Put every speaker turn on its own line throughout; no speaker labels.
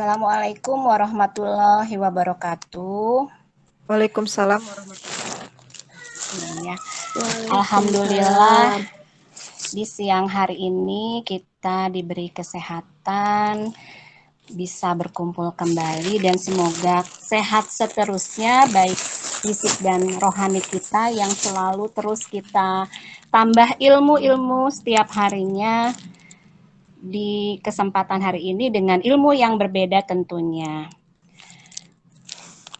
Assalamualaikum warahmatullahi wabarakatuh.
Waalaikumsalam warahmatullahi
Ya,
wabarakatuh.
alhamdulillah di siang hari ini kita diberi kesehatan, bisa berkumpul kembali dan semoga sehat seterusnya baik fisik dan rohani kita yang selalu terus kita tambah ilmu-ilmu setiap harinya di kesempatan hari ini dengan ilmu yang berbeda tentunya.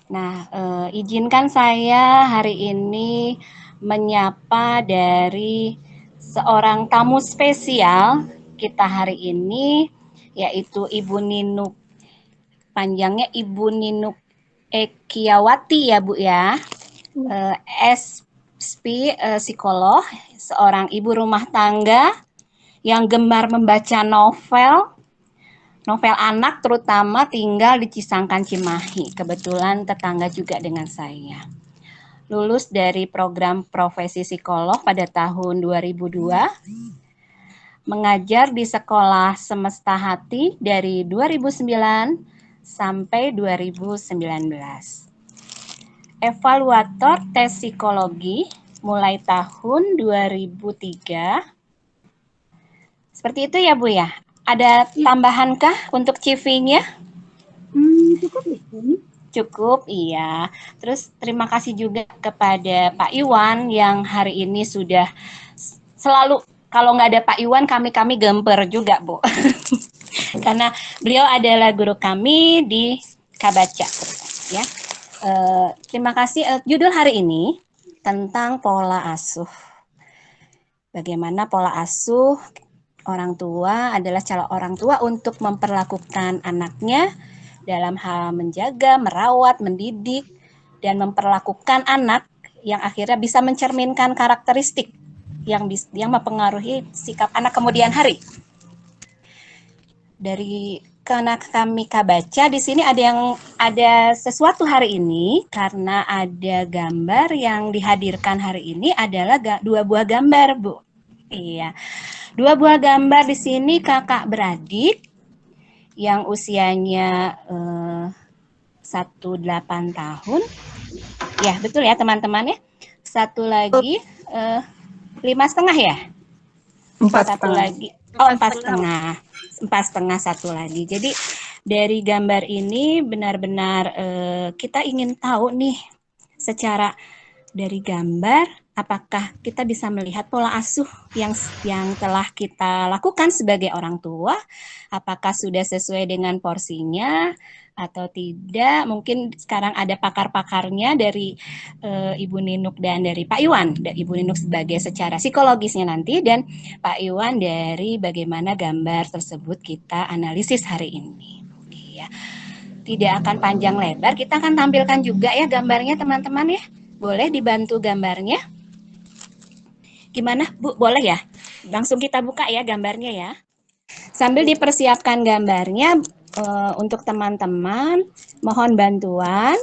Nah, izinkan saya hari ini menyapa dari seorang tamu spesial kita hari ini, yaitu Ibu Ninuk. Panjangnya Ibu Ninuk Ekiawati ya Bu ya. SP psikolog, seorang ibu rumah tangga yang gemar membaca novel anak terutama tinggal di Cisangkan Cimahi. Kebetulan tetangga juga dengan saya. Lulus dari program profesi psikolog pada tahun 2002. Mengajar di sekolah Semesta Hati dari 2009 sampai 2019. Evaluator tes psikologi mulai tahun 2003. Seperti itu ya Bu ya? Ada tambahankah untuk CV-nya?
Cukup nih.
Cukup, iya. Terus terima kasih juga kepada Pak Iwan yang hari ini sudah selalu, kalau nggak ada Pak Iwan kami gemper juga Bu. Karena beliau adalah guru kami di Kabaca. Ya. Terima kasih. Judul hari ini tentang pola asuh. Bagaimana pola asuh orang tua adalah cara orang tua untuk memperlakukan anaknya dalam hal menjaga, merawat, mendidik, dan memperlakukan anak yang akhirnya bisa mencerminkan karakteristik yang mempengaruhi sikap anak kemudian hari. Dari karena kami baca di sini ada sesuatu hari ini karena ada gambar yang dihadirkan hari ini adalah 2 buah gambar, Bu. Iya. 2 buah gambar di sini kakak beradik yang usianya 18 tahun. Ya, betul ya teman-teman ya. Satu lagi 5,5 ya?
4,5.
Satu lagi. Oh, 4,5. 4,5 satu lagi. Jadi dari gambar ini benar-benar kita ingin tahu nih secara dari gambar apakah kita bisa melihat pola asuh yang telah kita lakukan sebagai orang tua, apakah sudah sesuai dengan porsinya atau tidak. Mungkin sekarang ada pakar-pakarnya dari Ibu Ninuk dan dari Pak Iwan. Ibu Ninuk sebagai secara psikologisnya nanti dan Pak Iwan dari bagaimana gambar tersebut kita analisis hari ini. Ya. Tidak akan panjang lebar, kita akan tampilkan juga ya gambarnya teman-teman ya. Boleh dibantu gambarnya? Gimana Bu, boleh ya? Langsung kita buka ya gambarnya ya. Sambil dipersiapkan gambarnya untuk teman-teman, mohon bantuan.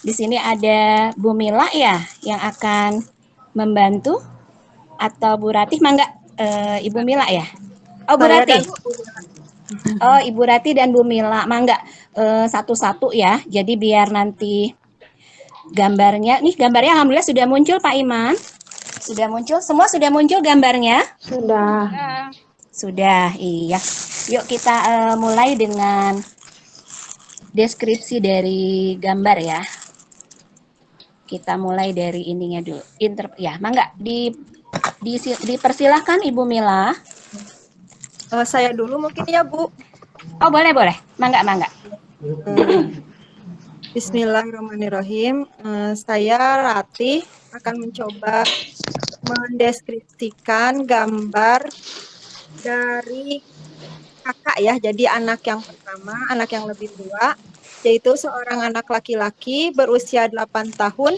Di sini ada Bu Mila ya yang akan membantu atau Bu Ratih, mangga Ibu Mila ya? Oh Bu Ratih. Oh Ibu Ratih dan Bu Mila, mangga satu-satu ya. Jadi biar nanti gambarnya, nih gambarnya alhamdulillah sudah muncul Pak Iman. Sudah muncul, semua sudah muncul gambarnya?
Sudah.
Sudah, iya. Yuk kita mulai dengan deskripsi dari gambar ya. Kita mulai dari ininya dulu. Ya, mangga dipersilahkan Ibu Mila.
Saya dulu mungkin ya Bu.
Oh boleh. Mangga.
Bismillahirrahmanirrahim. Saya Ratih akan mencoba mendeskripsikan gambar dari kakak ya. Jadi anak yang pertama, anak yang lebih tua, yaitu seorang anak laki-laki berusia 8 tahun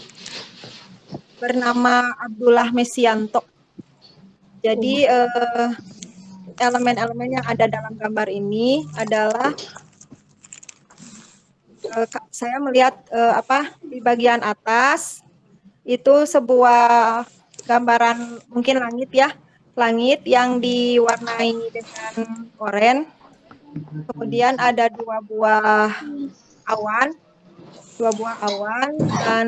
bernama Abdullah Mesianto. Jadi elemen-elemen yang ada dalam gambar ini adalah saya melihat di bagian atas itu sebuah gambaran mungkin langit ya, langit yang diwarnai dengan oranye. Kemudian ada awan, dua buah awan, dan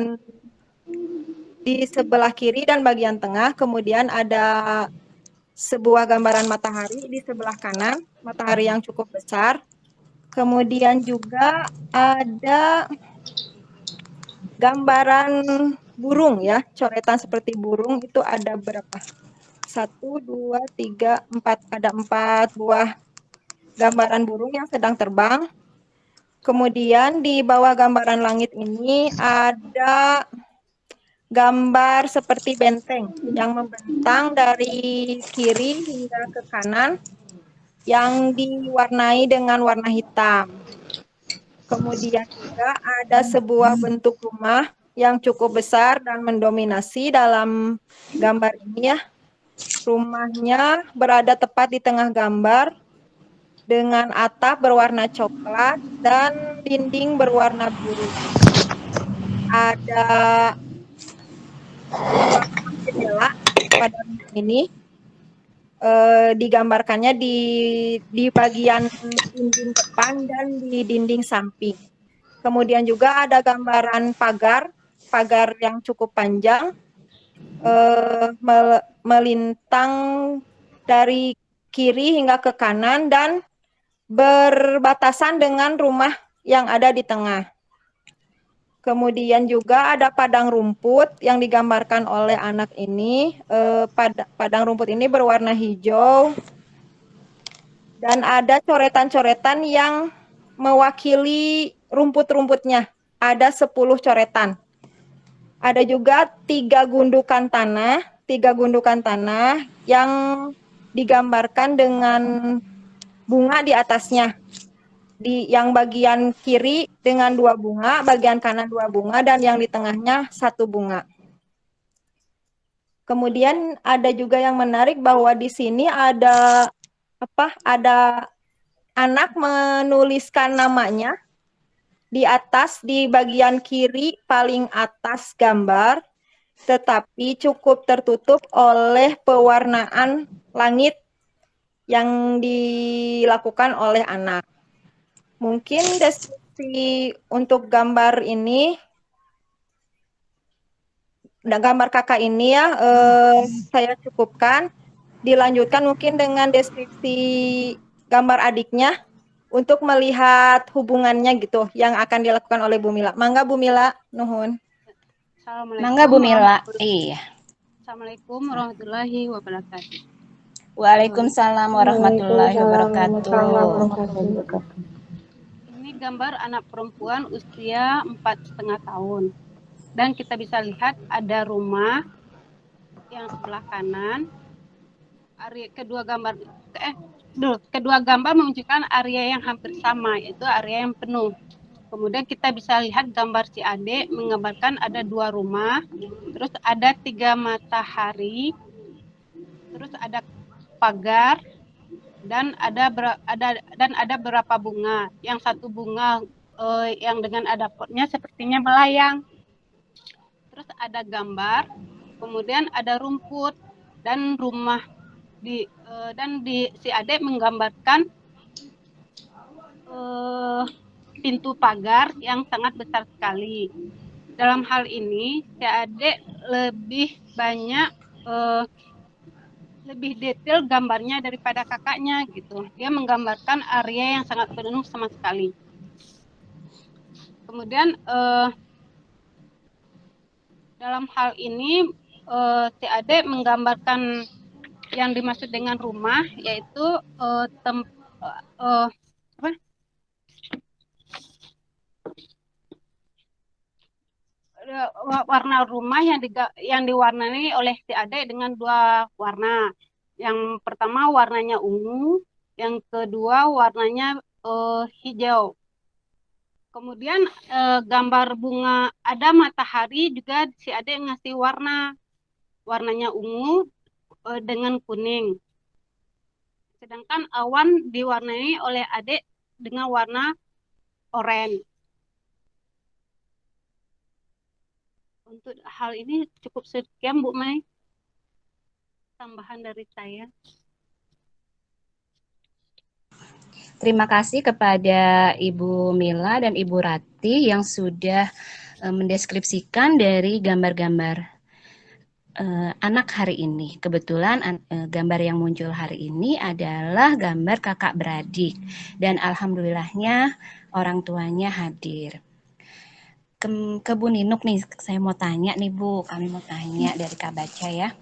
di sebelah kiri dan bagian tengah kemudian ada sebuah gambaran matahari di sebelah kanan, matahari yang cukup besar. Kemudian juga ada gambaran burung ya, coretan seperti burung itu ada berapa? 1, 2, 3, 4, ada 4 buah gambaran burung yang sedang terbang. Kemudian di bawah gambaran langit ini ada gambar seperti benteng yang membentang dari kiri hingga ke kanan yang diwarnai dengan warna hitam. Kemudian juga ada sebuah bentuk rumah yang cukup besar dan mendominasi dalam gambar ini ya. Rumahnya berada tepat di tengah gambar dengan atap berwarna coklat dan dinding berwarna biru. Ada dua jendela pada rumah ini. Digambarkannya di bagian dinding depan dan di dinding samping. Kemudian juga ada gambaran pagar yang cukup panjang, melintang dari kiri hingga ke kanan dan berbatasan dengan rumah yang ada di tengah. Kemudian juga ada padang rumput yang digambarkan oleh anak ini. Padang rumput ini berwarna hijau dan ada coretan-coretan yang mewakili rumput-rumputnya. Ada 10 coretan. Ada juga 3 gundukan tanah yang digambarkan dengan bunga di atasnya. Yang bagian kiri dengan 2 bunga, bagian kanan 2 bunga, dan yang di tengahnya 1 bunga. Kemudian ada juga yang menarik bahwa di sini ada anak menuliskan namanya di atas, di bagian kiri paling atas gambar, tetapi cukup tertutup oleh pewarnaan langit yang dilakukan oleh anak. Mungkin deskripsi untuk gambar ini, gambar kakak ini ya, saya cukupkan. Dilanjutkan mungkin dengan deskripsi gambar adiknya untuk melihat hubungannya gitu yang akan dilakukan oleh Bu Mila. Mangga Bu Mila, nuhun.
Mangga Bu Mila. Iya.
Assalamualaikum warahmatullahi wabarakatuh.
Waalaikumsalam warahmatullahi wabarakatuh.
Ini gambar anak perempuan usia 4,5 tahun. Dan kita bisa lihat ada rumah yang sebelah kanan. Kedua gambar menunjukkan area yang hampir sama, yaitu area yang penuh. Kemudian kita bisa lihat gambar si adik menggambarkan ada 2 rumah, terus ada 3 matahari, terus ada pagar, dan ada beberapa bunga. Yang satu bunga yang dengan ada potnya sepertinya melayang. Terus ada gambar, kemudian ada rumput dan rumah dan si adik menggambarkan pintu pagar yang sangat besar sekali. Dalam hal ini si adik lebih banyak lebih detail gambarnya daripada kakaknya gitu. Dia menggambarkan area yang sangat penuh sama sekali. Kemudian dalam hal ini si adik menggambarkan yang dimaksud dengan rumah, yaitu warna rumah yang diwarnai oleh si adik dengan 2 warna. Yang pertama warnanya ungu, yang kedua warnanya hijau. Kemudian gambar bunga ada matahari juga si adik ngasih warnanya ungu dengan kuning. Sedangkan awan diwarnai oleh adik dengan warna oranye. Untuk hal ini cukup sekian Bu Mai, tambahan dari saya.
Terima kasih kepada Ibu Mila dan Ibu Rati yang sudah mendeskripsikan dari gambar-gambar anak hari ini. Kebetulan gambar yang muncul hari ini adalah gambar kakak beradik dan alhamdulillahnya orang tuanya hadir. Ke Bu Ninuk nih, saya mau tanya nih Bu, kami mau tanya dari Kak Baca ya.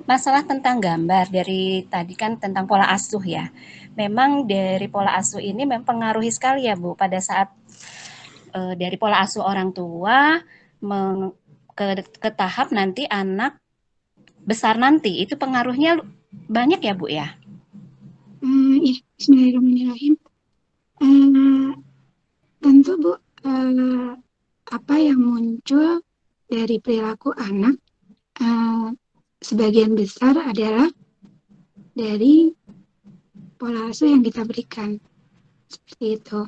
Masalah tentang gambar dari tadi kan tentang pola asuh ya. Memang dari pola asuh ini mempengaruhi sekali ya Bu pada saat dari pola asuh orang tua ke tahap nanti anak besar nanti itu pengaruhnya banyak ya Bu ya?
Ya, Bismillahirrahmanirrahim. Tentu Bu, apa yang muncul dari perilaku anak sebagian besar adalah dari pola asuh yang kita berikan, seperti itu.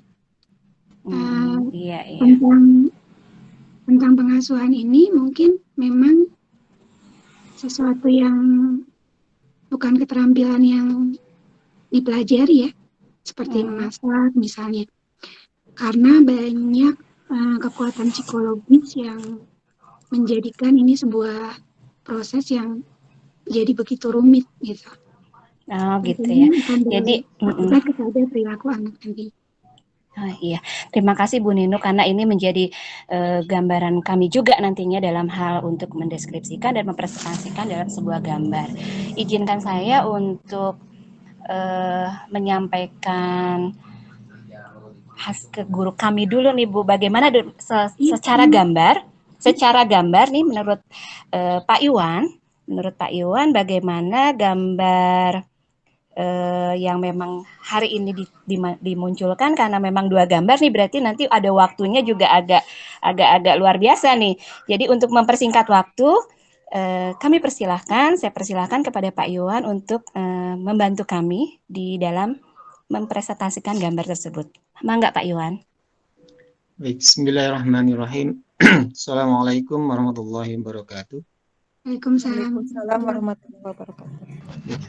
Iya.
Tentang pengasuhan ini mungkin memang sesuatu yang bukan keterampilan yang dipelajari ya, seperti memasak misalnya, karena banyak kekuatan psikologis yang menjadikan ini sebuah proses yang jadi begitu rumit gitu.
Oh gitu ya. Jadi
kepada perilaku anak nanti.
Iya, terima kasih Bu Nino karena ini menjadi gambaran kami juga nantinya dalam hal untuk mendeskripsikan dan mempresentasikan dalam sebuah gambar. Izinkan saya untuk menyampaikan ke guru kami dulu nih Bu, bagaimana secara gambar nih menurut Pak Iwan bagaimana gambar yang memang hari ini dimunculkan karena memang 2 gambar nih berarti nanti ada waktunya juga agak luar biasa nih. Jadi untuk mempersingkat waktu saya persilahkan kepada Pak Iwan untuk membantu kami di dalam mempresentasikan gambar tersebut. Mangga Pak Iwan.
Baik, bismillahirrahmanirrahim. Assalamualaikum warahmatullahi wabarakatuh.
Waalaikumsalam warahmatullahi wabarakatuh.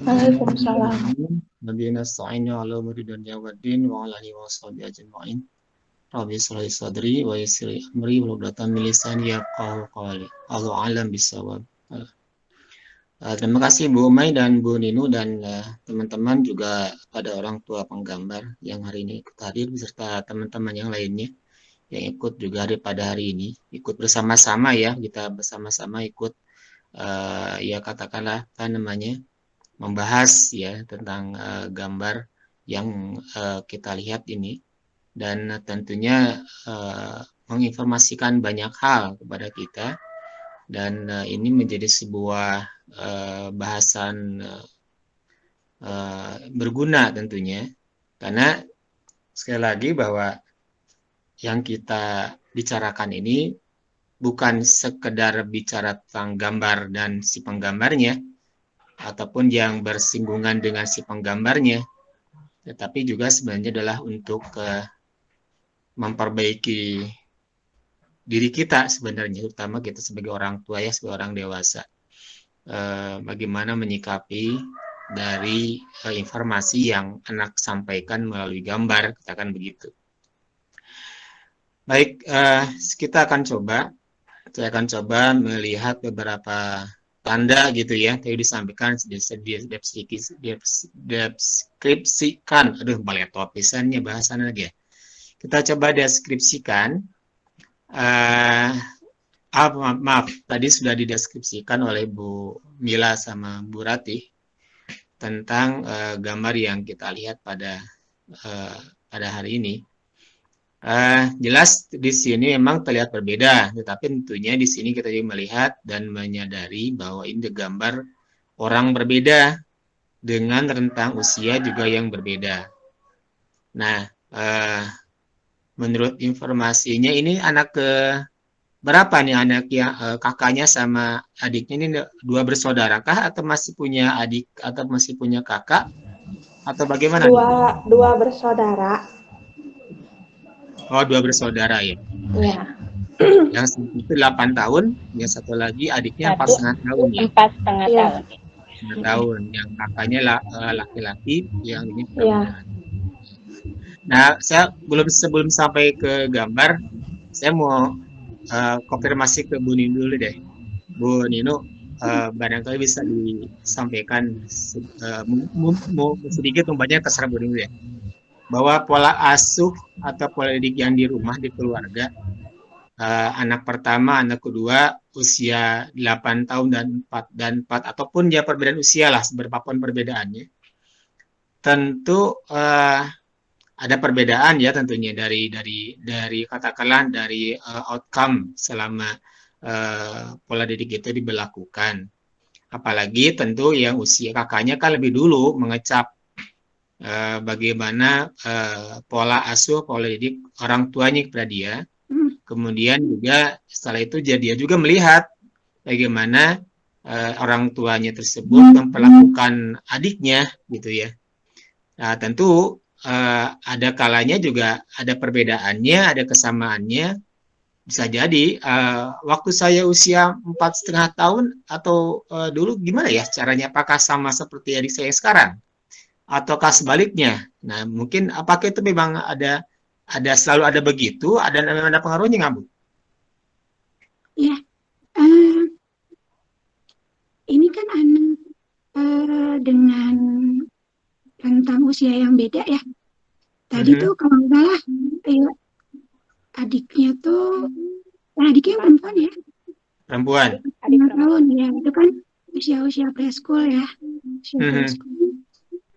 Waalaikumsalam.
Nabi nasta'inu ala umuri dunya waddin wa ala alihi wa sahbihi ajma'in. Rabbi shrah li sadri wa yassir li amri wa hlul min lisani yafqahu qawli. Allahu a'lam bissawab. Terima kasih Bu Umay dan Bu Ninu dan teman-teman juga pada orang tua penggambar yang hari ini ikut hadir beserta teman-teman yang lainnya yang ikut juga pada hari ini, ikut bersama-sama ya, kita bersama-sama ikut ya katakanlah membahas ya tentang gambar yang kita lihat ini dan tentunya menginformasikan banyak hal kepada kita dan ini menjadi sebuah bahasan berguna tentunya karena sekali lagi bahwa yang kita bicarakan ini bukan sekedar bicara tentang gambar dan si penggambarnya ataupun yang bersinggungan dengan si penggambarnya, tetapi juga sebenarnya adalah untuk memperbaiki diri kita sebenarnya, terutama kita sebagai orang tua ya, sebagai orang dewasa, bagaimana menyikapi dari informasi yang anak sampaikan melalui gambar, katakan begitu. Baik, saya akan coba melihat beberapa tanda gitu ya, tadi disampaikan, deskripsikan, baletot pisannya bahasannya lagi ya. Kita coba deskripsikan, maaf, tadi sudah dideskripsikan oleh Bu Mila sama Bu Rati tentang gambar yang kita lihat pada hari ini. Jelas di sini memang terlihat berbeda, tetapi tentunya di sini kita juga melihat dan menyadari bahwa ini gambar orang berbeda dengan rentang usia juga yang berbeda. Nah, menurut informasinya ini anak ke berapa nih anak yang kakaknya sama adiknya ini 2 bersaudara kah atau masih punya adik atau masih punya kakak atau bagaimana?
2 bersaudara.
Oh, 2 bersaudara ya.
Iya.
Yang itu 8 tahun, yang satu lagi adiknya 4,5 tahun ya.
4,5 tahun.
4 tahun. Yang kakaknya laki-laki, yang ini
perempuan.
Nah, saya sebelum sampai ke gambar, saya mau konfirmasi ke Bu Nino dulu deh. Bu Nino, barangkali bisa disampaikan mau sedikit membanyak terserah Bu Nino ya, bahwa pola asuh atau pola didik yang di rumah di keluarga, anak pertama, anak kedua usia 8 tahun dan 4 ataupun ya perbedaan usia lah, berapapun perbedaannya. Tentu ada perbedaan ya tentunya dari katakanlah dari outcome selama pola didik itu diberlakukan. Apalagi tentu yang usia kakaknya kan lebih dulu mengecap bagaimana pola asuh, pola didik orang tuanya kepada dia. Kemudian juga setelah itu dia juga melihat bagaimana orang tuanya tersebut memperlakukan adiknya gitu ya. Nah, tentu ada kalanya juga ada perbedaannya, ada kesamaannya. Bisa jadi waktu saya usia 4,5 tahun atau dulu gimana ya caranya? Apakah sama seperti adik saya sekarang? Ataukah sebaliknya? Nah, mungkin apakah itu memang ada selalu ada begitu? Ada pengaruhnya nggak, Bu?
Ya, ini kan anak dengan rentang usia yang beda ya. Tadi tuh kalau nggak salah adiknya yang perempuan ya.
Perempuan.
5 tahun ya, itu kan usia preschool ya. Preschool.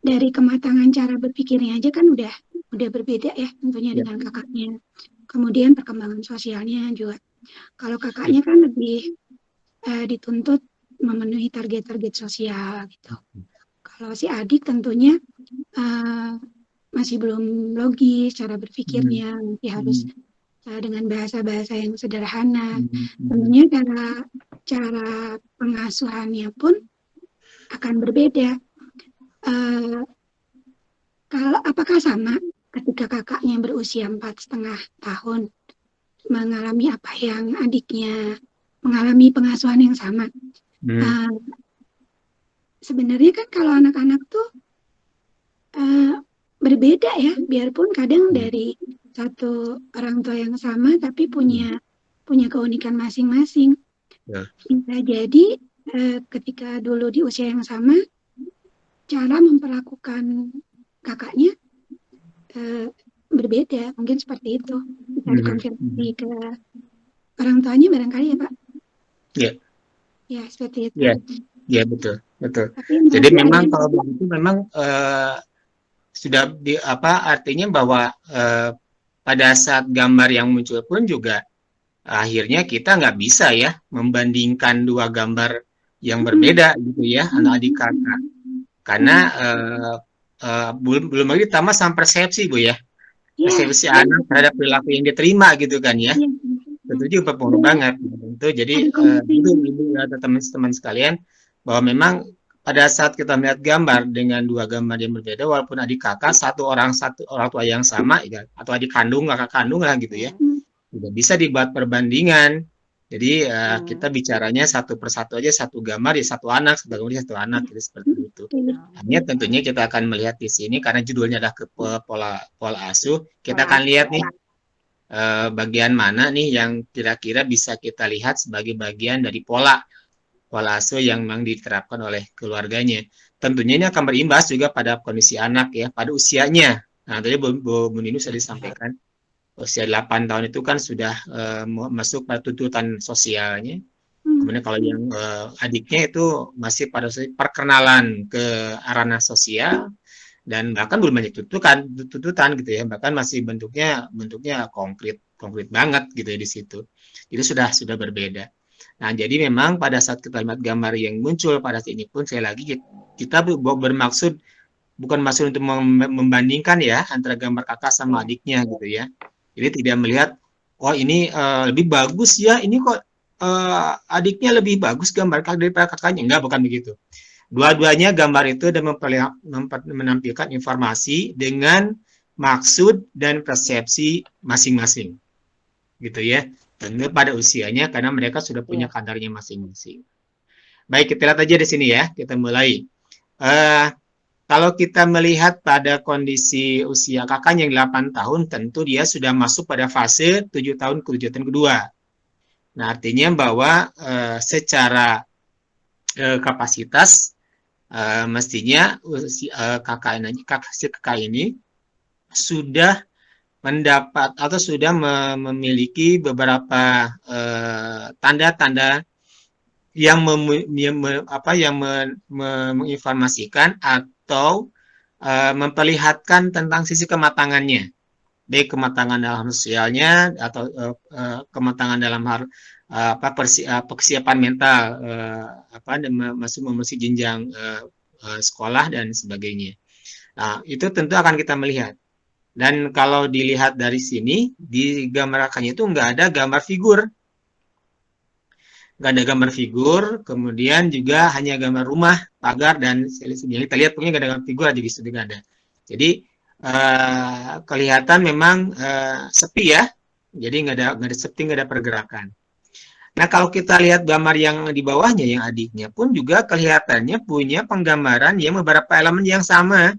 Dari kematangan cara berpikirnya aja kan udah berbeda ya tentunya dengan kakaknya. Kemudian perkembangan sosialnya juga. Kalau kakaknya kan lebih dituntut memenuhi target-target sosial gitu. Kalau si adik tentunya masih belum logis cara berpikirnya, nanti harus dengan bahasa-bahasa yang sederhana. Tentunya cara pengasuhannya pun akan berbeda. Kalau apakah sama ketika kakaknya berusia 4,5 tahun mengalami apa yang adiknya mengalami pengasuhan yang sama? Sebenarnya kan kalau anak-anak tuh berbeda ya, biarpun kadang dari satu orang tua yang sama tapi punya keunikan masing-masing. Bisa jadi ketika dulu di usia yang sama, cara memperlakukan kakaknya berbeda, mungkin seperti itu. Bisa dikonfirmasi ke orang tuanya barangkali ya Pak?
Iya.
Ya seperti itu.
Ya betul. Jadi memang kalau begitu memang sudah artinya bahwa pada saat gambar yang muncul pun juga akhirnya kita nggak bisa ya membandingkan dua gambar yang berbeda gitu ya, anak adik kakak, karena belum lagi ditambah sama persepsi Bu ya, persepsi anak terhadap perilaku yang diterima gitu kan ya, tentu juga berpengaruh banget tentu. Jadi ibu atau teman-teman sekalian, bahwa memang pada saat kita melihat gambar dengan dua gambar yang berbeda, walaupun adik kakak satu orang tua yang sama ya, atau adik kandung kakak kandung lah gitu ya, tidak bisa dibuat perbandingan. Jadi kita bicaranya satu persatu aja, satu gambar ya satu anak, satu anak gitu, seperti itu. Hanya tentunya kita akan melihat di sini karena judulnya adalah pola asuh, kita akan lihat nih bagian mana nih yang kira-kira bisa kita lihat sebagai bagian dari pola asuh yang memang diterapkan oleh keluarganya. Tentunya ini akan berimbas juga pada kondisi anak ya, pada usianya. Nah, tadi Bu Nino sudah disampaikan, usia 8 tahun itu kan sudah masuk pada tuntutan sosialnya. Kemudian kalau yang adiknya itu masih pada perkenalan ke ranah sosial, dan bahkan belum banyak tuntutan gitu ya, bahkan masih bentuknya konkret banget gitu ya di situ. Itu sudah berbeda. Nah, jadi memang pada saat kita lihat gambar yang muncul pada saat ini pun, saya lagi kita bermaksud bukan maksud untuk membandingkan ya antara gambar kakak sama adiknya gitu ya. Jadi tidak melihat oh ini lebih bagus ya, ini kok adiknya lebih bagus gambar daripada kakaknya. Enggak, bukan begitu. Dua-duanya gambar itu dan menampilkan informasi dengan maksud dan persepsi masing-masing gitu ya, tentu pada usianya karena mereka sudah punya kadarnya masing-masing. Baik, kita lihat aja di sini ya, kita mulai. kalau kita melihat pada kondisi usia kakaknya yang 8 tahun, tentu dia sudah masuk pada fase 7 tahun ketujuan kedua. Nah, artinya bahwa secara kapasitas mestinya kakak ini sudah mendapat atau sudah memiliki beberapa tanda-tanda yang menginformasikan atau memperlihatkan tentang sisi kematangannya, baik kematangan dalam sosialnya atau kematangan dalam hal persiapan mental, masuk jenjang sekolah dan sebagainya. Nah, itu tentu akan kita melihat. Dan kalau dilihat dari sini, di gambar kakaknya itu nggak ada gambar figur. Nggak ada gambar figur, kemudian juga hanya gambar rumah, pagar, dan kita lihat pokoknya nggak ada gambar figur aja gitu, nggak ada. Jadi kelihatan memang sepi ya, jadi nggak ada sepi, nggak ada pergerakan. Nah, kalau kita lihat gambar yang di bawahnya, yang adiknya pun juga kelihatannya punya penggambaran yang beberapa elemen yang sama.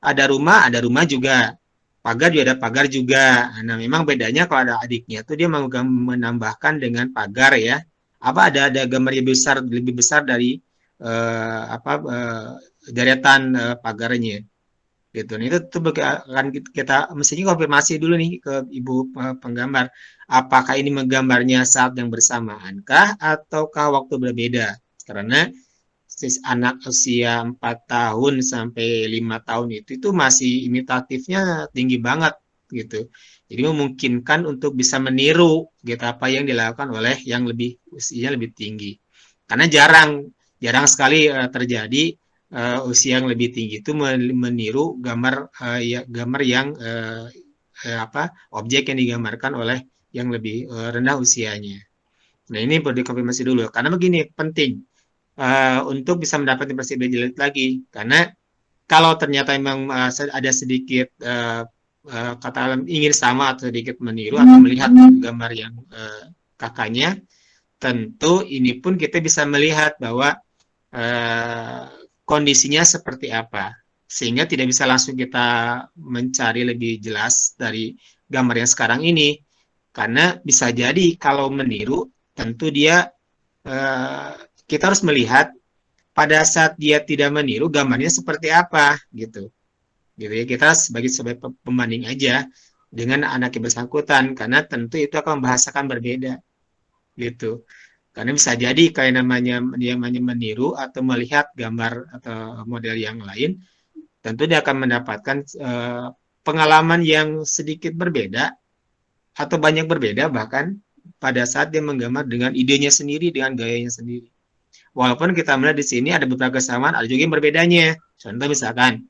Ada rumah juga. Pagar juga ada pagar juga. Nah, memang bedanya kalau ada adiknya tuh dia mau menambahkan dengan pagar ya. Ada gambar lebih besar dari deretan pagarnya. Gitu. Nah, itu akan kita mestinya konfirmasi dulu nih ke Ibu penggambar. Apakah ini menggambarnya saat yang bersamankah ataukah waktu berbeda? Karena anak usia 4 tahun sampai 5 tahun itu masih imitatifnya tinggi banget gitu. Jadi memungkinkan untuk bisa meniru gitu apa yang dilakukan oleh yang usianya lebih tinggi. Karena jarang sekali terjadi usia yang lebih tinggi itu meniru gambar yang objek yang digambarkan oleh yang lebih rendah usianya. Nah, ini perlu dikonfirmasi dulu karena begini penting untuk bisa mendapatkan impresi lebih jelas lagi, karena kalau ternyata memang ada sedikit kata ingin sama atau sedikit meniru atau melihat gambar yang kakaknya, tentu ini pun kita bisa melihat bahwa kondisinya seperti apa, sehingga tidak bisa langsung kita mencari lebih jelas dari gambar yang sekarang ini, karena bisa jadi kalau meniru tentu dia kita harus melihat pada saat dia tidak meniru gambarnya seperti apa gitu ya, kita sebagai pembanding aja dengan anak yang bersangkutan, karena tentu itu akan membahasakan berbeda gitu. Karena bisa jadi kayak namanya meniru atau melihat gambar atau model yang lain, tentu dia akan mendapatkan pengalaman yang sedikit berbeda atau banyak berbeda bahkan pada saat dia menggambar dengan idenya sendiri, dengan gayanya sendiri. Walaupun kita melihat di sini ada beberapa kesamaan, ada juga yang berbedanya. Contoh misalkan,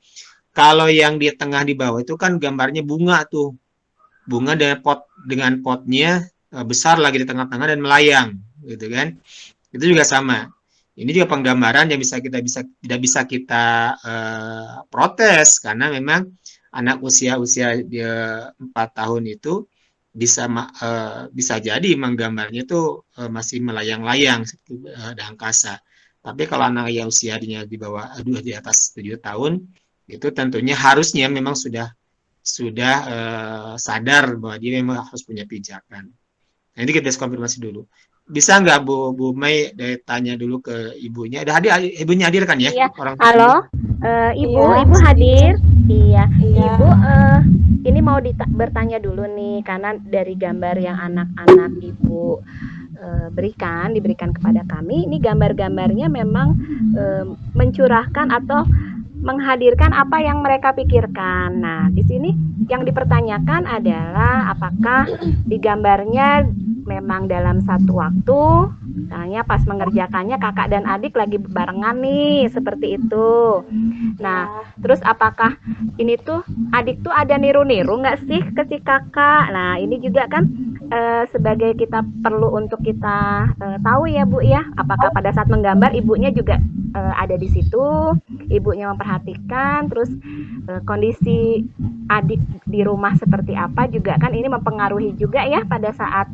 kalau yang di tengah di bawah itu kan gambarnya bunga tuh, bunga dengan potnya besar lagi di tengah-tengah dan melayang, gitu kan? Itu juga sama. Ini juga penggambaran yang tidak bisa kita protes, karena memang anak usia 4 tahun itu bisa jadi menggambarnya itu masih melayang-layang di angkasa. Tapi kalau anak yang usianya di bawah di atas 7 tahun itu tentunya harusnya memang sudah sadar bahwa dia memang harus punya pijakan. Nah, ini kita konfirmasi dulu. Bisa nggak Bu Mei tanya dulu ke ibunya? Ibunya hadir kan ya?
Iya.
Orang
Halo, Ibu hadir. Iya. Ibu, ini mau bertanya dulu nih, karena dari gambar yang anak-anak Ibu diberikan kepada kami, ini gambar-gambarnya memang mencurahkan atau menghadirkan apa yang mereka pikirkan. Nah, di sini yang dipertanyakan adalah apakah di gambarnya memang dalam satu waktu, misalnya pas mengerjakannya kakak dan adik lagi barengan nih, seperti itu. Nah, terus apakah ini tuh adik tuh ada niru-niru nggak sih ke si kakak? Nah, ini juga kan sebagai kita perlu untuk kita tahu ya Bu ya, apakah pada saat menggambar ibunya juga ada di situ, ibunya memperhatikan, terus kondisi adik di rumah seperti apa juga kan ini mempengaruhi juga ya pada saat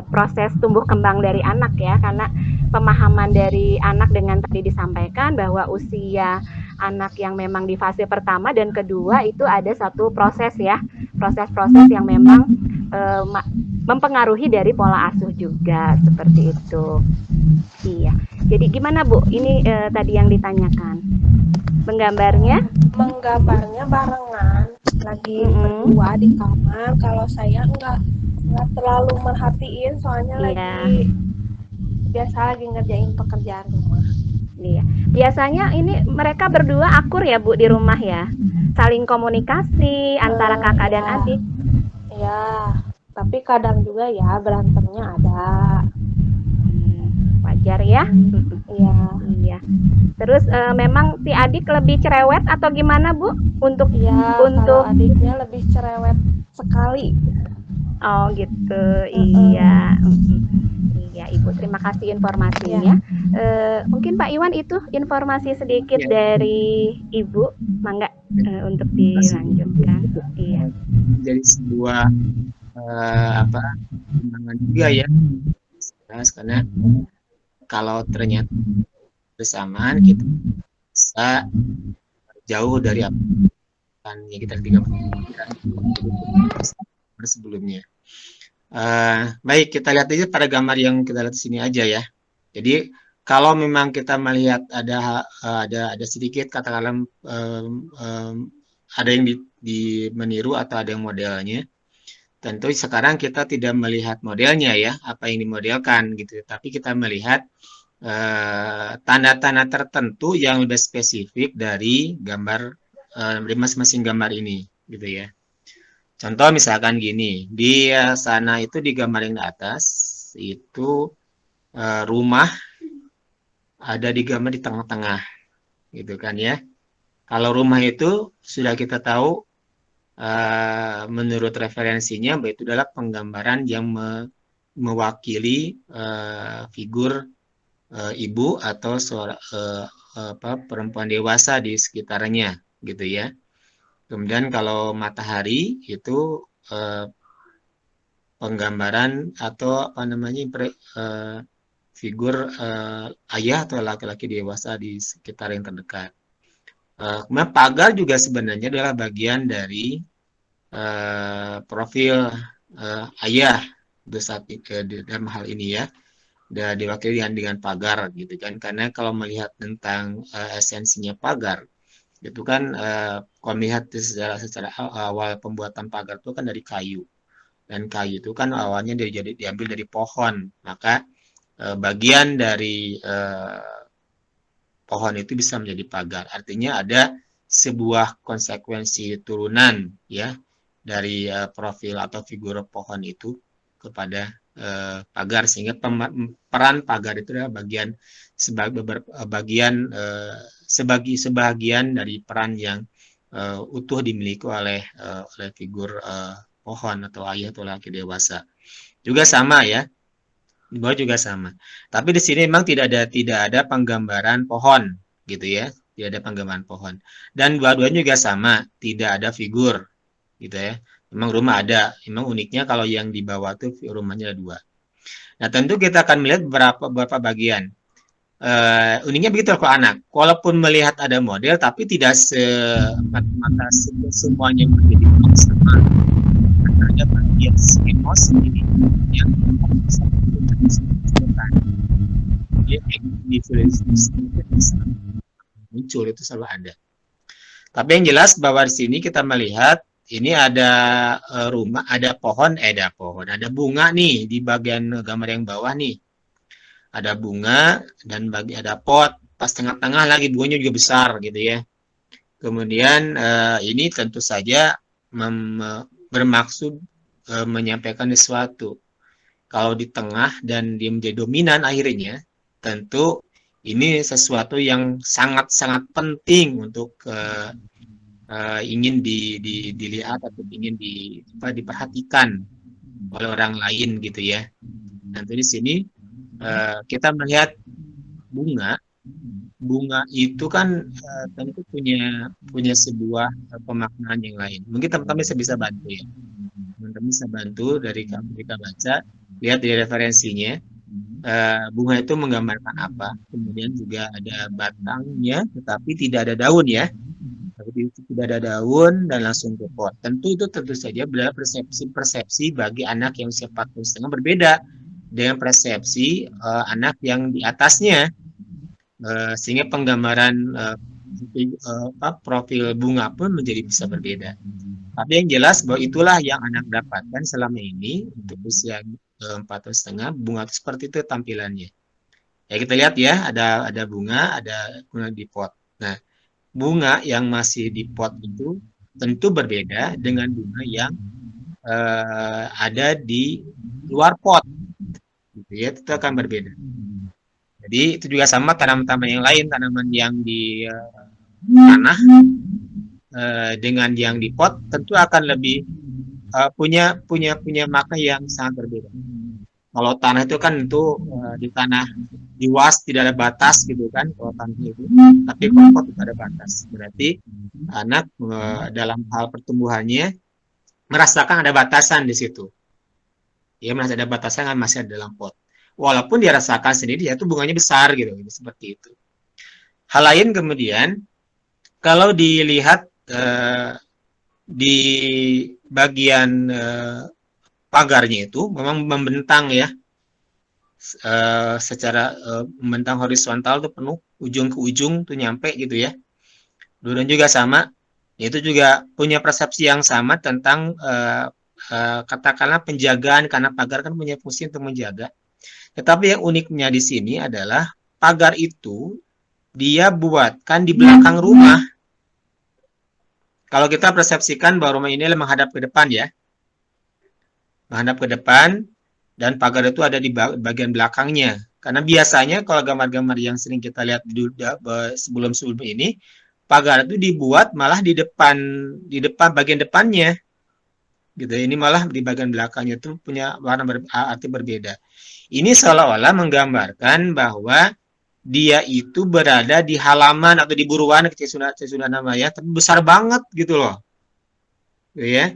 proses tumbuh kembang dari anak ya, karena pemahaman dari anak dengan tadi disampaikan bahwa usia anak yang memang di fase pertama dan kedua itu ada satu proses ya, proses-proses yang memang mempengaruhi dari pola asuh juga seperti itu. Iya. Jadi gimana Bu? Ini tadi yang ditanyakan. Menggambarnya?
Menggambarnya barengan, lagi berdua di kamar. Kalau saya nggak terlalu merhatiin, soalnya lagi biasa lagi ngerjain pekerjaan rumah.
Iya. Biasanya ini mereka berdua akur ya Bu di rumah ya? Saling komunikasi antara kakak dan adik?
Ya, tapi kadang juga ya berantemnya ada.
Wajar ya?
Iya.
Iya. Terus memang si adik lebih cerewet atau gimana Bu? Untuk
kalau adiknya lebih cerewet sekali.
Oh gitu. Iya. Iya Ibu, terima kasih informasinya. Mungkin Pak Iwan itu informasi sedikit dari Ibu, mangga untuk dilanjutkan. Iya.
Jadi sebuah perkembangan juga ya, karena kalau ternyata bersamaan kita bisa jauh dari apa yang kita sebelumnya. Baik, kita lihat aja pada gambar yang kita lihat di sini aja ya. Jadi kalau memang kita melihat ada sedikit katakanlah ada yang di meniru atau ada yang modelnya, tentu sekarang kita tidak melihat modelnya ya, apa yang dimodelkan gitu, tapi kita melihat tanda-tanda tertentu yang lebih spesifik dari gambar dari masing-masing gambar ini gitu ya. Contoh misalkan gini, di sana itu di gambar yang di atas itu rumah ada di gambar di tengah-tengah gitu kan ya. Kalau rumah itu sudah kita tahu menurut referensinya bahwa itu adalah penggambaran yang mewakili figur ibu atau perempuan dewasa di sekitarnya gitu ya. Kemudian kalau matahari itu penggambaran atau figur ayah atau laki-laki dewasa di sekitar yang terdekat. Kemudian pagar juga sebenarnya adalah bagian dari profil ayah dalam hal ini ya, dan diwakili dengan pagar gitu kan, karena kalau melihat tentang esensinya pagar itu kan kalau melihat secara awal pembuatan pagar itu kan dari kayu, dan kayu itu kan awalnya diambil dari pohon, maka bagian dari pohon itu bisa menjadi pagar, artinya ada sebuah konsekuensi turunan ya dari profil atau figur pohon itu kepada pagar, sehingga peran pagar itu adalah sebagian dari peran yang utuh dimiliki oleh figur pohon atau ayah atau laki dewasa. Juga sama ya, di bawah juga sama. Tapi di sini memang tidak ada penggambaran pohon gitu ya, tidak ada penggambaran pohon. Dan dua-duanya juga sama, tidak ada figur gitu ya. Memang rumah ada, memang uniknya kalau yang di bawah tuh rumahnya ada 2. Nah tentu kita akan melihat beberapa bagian. Uniknya begitu kalau anak, walaupun melihat ada model, tapi tidak semata-mata semuanya menjadi sama. Ada bagian emosi ini yang bisa dimunculkan. Bisa muncul, itu selalu ada. Tapi yang jelas bahwa di sini kita melihat ini ada rumah, ada bunga nih di bagian gambar yang bawah nih. Ada bunga dan ada pot, pas tengah-tengah lagi bunganya juga besar gitu ya. Kemudian ini tentu saja bermaksud menyampaikan sesuatu. Kalau di tengah dan dia menjadi dominan akhirnya, tentu ini sesuatu yang sangat-sangat penting untuk ingin dilihat atau ingin diperhatikan oleh orang lain gitu ya. Nanti di sini kita melihat bunga itu kan tentu punya sebuah pemaknaan yang lain. Mungkin teman-teman bisa bantu ya. Teman-teman bisa bantu dari kita baca, lihat di referensinya. bunga itu menggambarkan apa. Kemudian juga ada batangnya, tetapi tidak ada daun ya. Tapi tidak ada daun dan langsung ke pot. Tentu saja adalah persepsi bagi anak yang usia 4 tahun setengah berbeda dengan persepsi anak yang di atasnya. Sehingga penggambaran profil bunga pun menjadi bisa berbeda. Tapi yang jelas bahwa itulah yang anak dapatkan selama ini untuk usia 4 tahun setengah, bunga itu seperti itu tampilannya. Ya kita lihat ya, ada bunga di pot. Nah, bunga yang masih di pot itu tentu berbeda dengan bunga yang ada di luar pot. Gitu ya, itu akan berbeda. Jadi itu juga sama tanaman-tanaman yang lain, tanaman yang di tanah dengan yang di pot tentu akan lebih punya makna yang sangat berbeda. Kalau tanah itu kan di tanah luas tidak ada batas gitu kan kalau tanah itu, tapi kalau pot itu ada batas. Berarti anak dalam hal pertumbuhannya merasakan ada batasan di situ. Ya merasa ada batasan kan masih ada dalam pot. Walaupun dia rasakan sendiri ya itu bunganya besar gitu seperti itu. Hal lain kemudian kalau dilihat di bagian pagarnya itu memang membentang ya, secara membentang horizontal tuh penuh ujung ke ujung tuh nyampe gitu ya. Dan juga sama, itu juga punya persepsi yang sama tentang katakanlah penjagaan, karena pagar kan punya fungsi untuk menjaga. Tetapi yang uniknya di sini adalah pagar itu dia buatkan di belakang rumah. Kalau kita persepsikan bahwa rumah ini menghadap ke depan ya, menghadap ke depan dan pagar itu ada di bagian belakangnya. Karena biasanya kalau gambar-gambar yang sering kita lihat sebelum ini, pagar itu dibuat malah di depan bagian depannya. Gitu. Ini malah di bagian belakangnya itu punya warna arti berbeda. Ini seolah-olah menggambarkan bahwa dia itu berada di halaman atau di buruan sudah namanya, tapi besar banget gitu loh. Ya.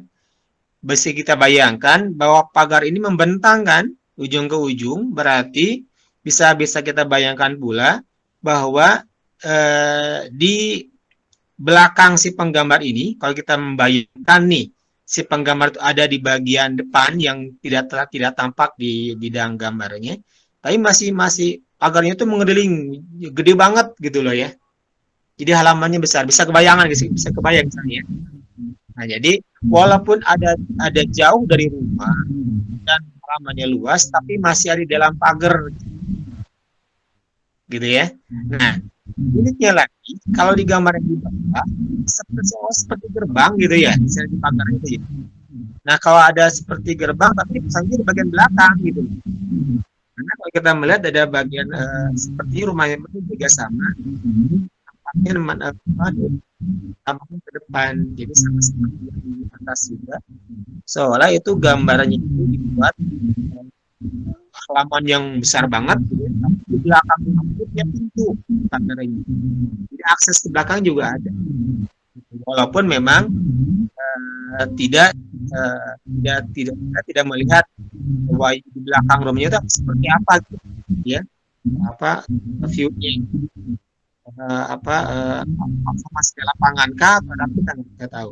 Bisa kita bayangkan bahwa pagar ini membentang kan ujung ke ujung, berarti bisa kita bayangkan pula bahwa di belakang si penggambar ini, kalau kita membayangkan nih si penggambar itu ada di bagian depan yang tidak tampak di bidang gambarnya, tapi masih pagarnya itu mengeliling gede banget gitu loh ya. Jadi halamannya besar, bisa kebayang misalnya. Nah, jadi walaupun ada jauh dari rumah dan halamannya luas, tapi masih ada di dalam pagar, gitu ya. Nah, uniknya lagi, kalau digambar di bawah, seperti gerbang gitu ya, misalnya di pagar itu ya. Nah, kalau ada seperti gerbang, tapi misalnya di bagian belakang gitu. Karena kalau kita melihat ada bagian seperti rumahnya itu juga sama, tampaknya ke depan, jadi sama seperti yang di atas juga. Seolah itu gambarannya itu dibuat halaman yang besar banget, gitu ya. Di belakang punya pintu pagarnya. Jadi akses ke belakang juga ada. Walaupun memang tidak melihat bahwa di belakang rumahnya itu seperti apa gitu ya, view-nya masih di lapangan kah atau kita nggak tahu.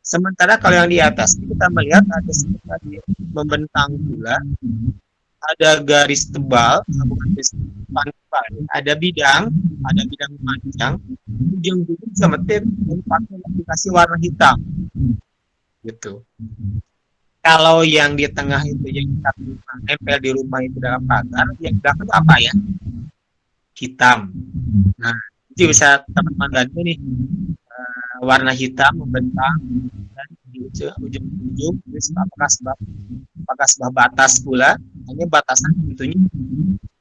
Sementara kalau yang di atas kita melihat ada seperti membentang pula, ada garis tebal, ada bidang panjang, ujung-ujung sama tip pakai aplikasi warna hitam, gitu. Kalau yang di tengah itu yang kita nempel di rumah itu dalam pagar, yang belakang itu apa ya? Hitam. Nah, itu bisa teman-teman bantu nih, warna hitam membentang dan di ujung-ujung apakah sebab batas pula. Hanya batasan tentunya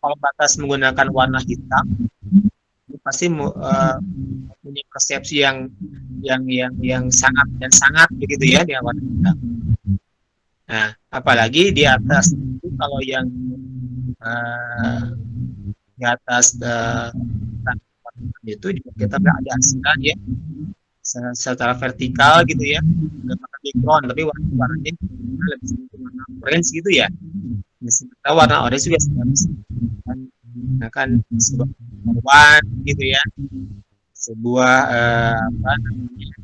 kalau batas menggunakan warna hitam ini pasti punya persepsi yang sangat begitu ya di warna hitam. Nah, apalagi di atas itu kalau yang di atas itu juga kita ada hasilkan ya secara vertikal gitu ya, nggak pakai background tapi warnanya lebih sedikit warna orange gitu ya. Kita warna orange juga kan sebuah awan gitu ya, sebuah apa namanya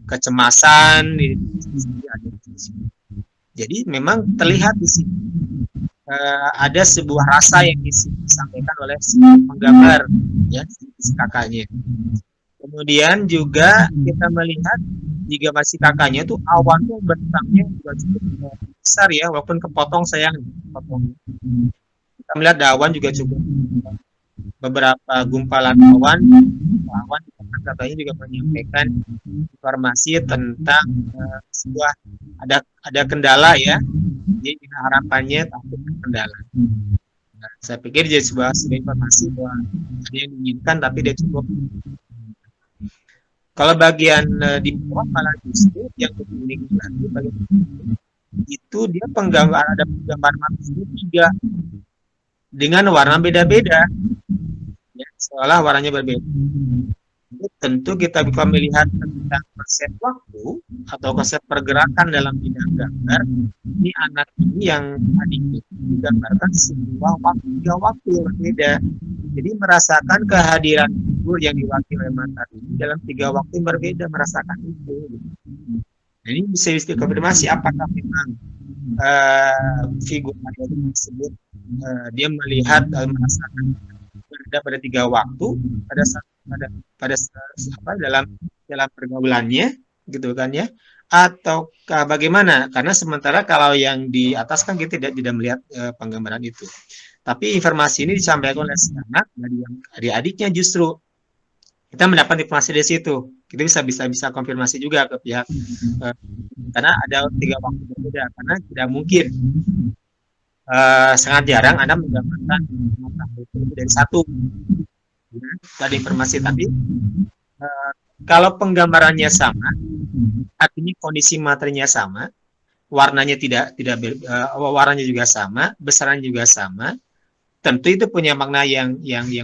kecemasan jadi memang terlihat di sini ada sebuah rasa yang disampaikan oleh si penggambar ya si kakaknya. Kemudian juga kita melihat di gambar si kakaknya itu awan tuh bentangnya juga cukup besar ya, walaupun kepotong sayang kepotong. Kita melihat awan juga cukup beberapa gumpalan awan katanya juga menyampaikan informasi tentang sebuah ada kendala ya, jadi harapannya takut kendala. Nah, saya pikir jadi sebuah informasi bahwa ada yang diinginkan tapi dia cukup. Kalau bagian di bawah malah justru yang lebih unik lagi itu dia ada penggambar matahari juga dengan warna beda-beda ya, seolah warnanya berbeda. Tentu kita bisa melihat tentang konsep waktu atau konsep pergerakan dalam bidang gambar. Ini anak ini yang tadi digambarkan sebuah waktu yang berbeda. Jadi merasakan kehadiran figur yang diwakili oleh matahari dalam 3 waktu yang berbeda, merasakan itu. Jadi bisa dikonfirmasi apakah memang figur tersebut dia melihat merasakan berbeda pada 3 waktu dalam pergaulannya gitu kan ya, atau bagaimana? Karena sementara kalau yang di atas kan kita tidak melihat penggambaran itu. Tapi informasi ini disampaikan oleh anak dari adiknya, justru kita mendapat informasi dari situ. Kita bisa konfirmasi juga ke pihak karena ada 3 waktu berbeda, karena tidak mungkin sangat jarang Anda menggambarkan lebih dari 1. Tadi informasi tadi kalau penggambarannya sama, artinya kondisi materinya sama, warnanya warnanya juga sama, besarannya juga sama, tentu itu punya makna yang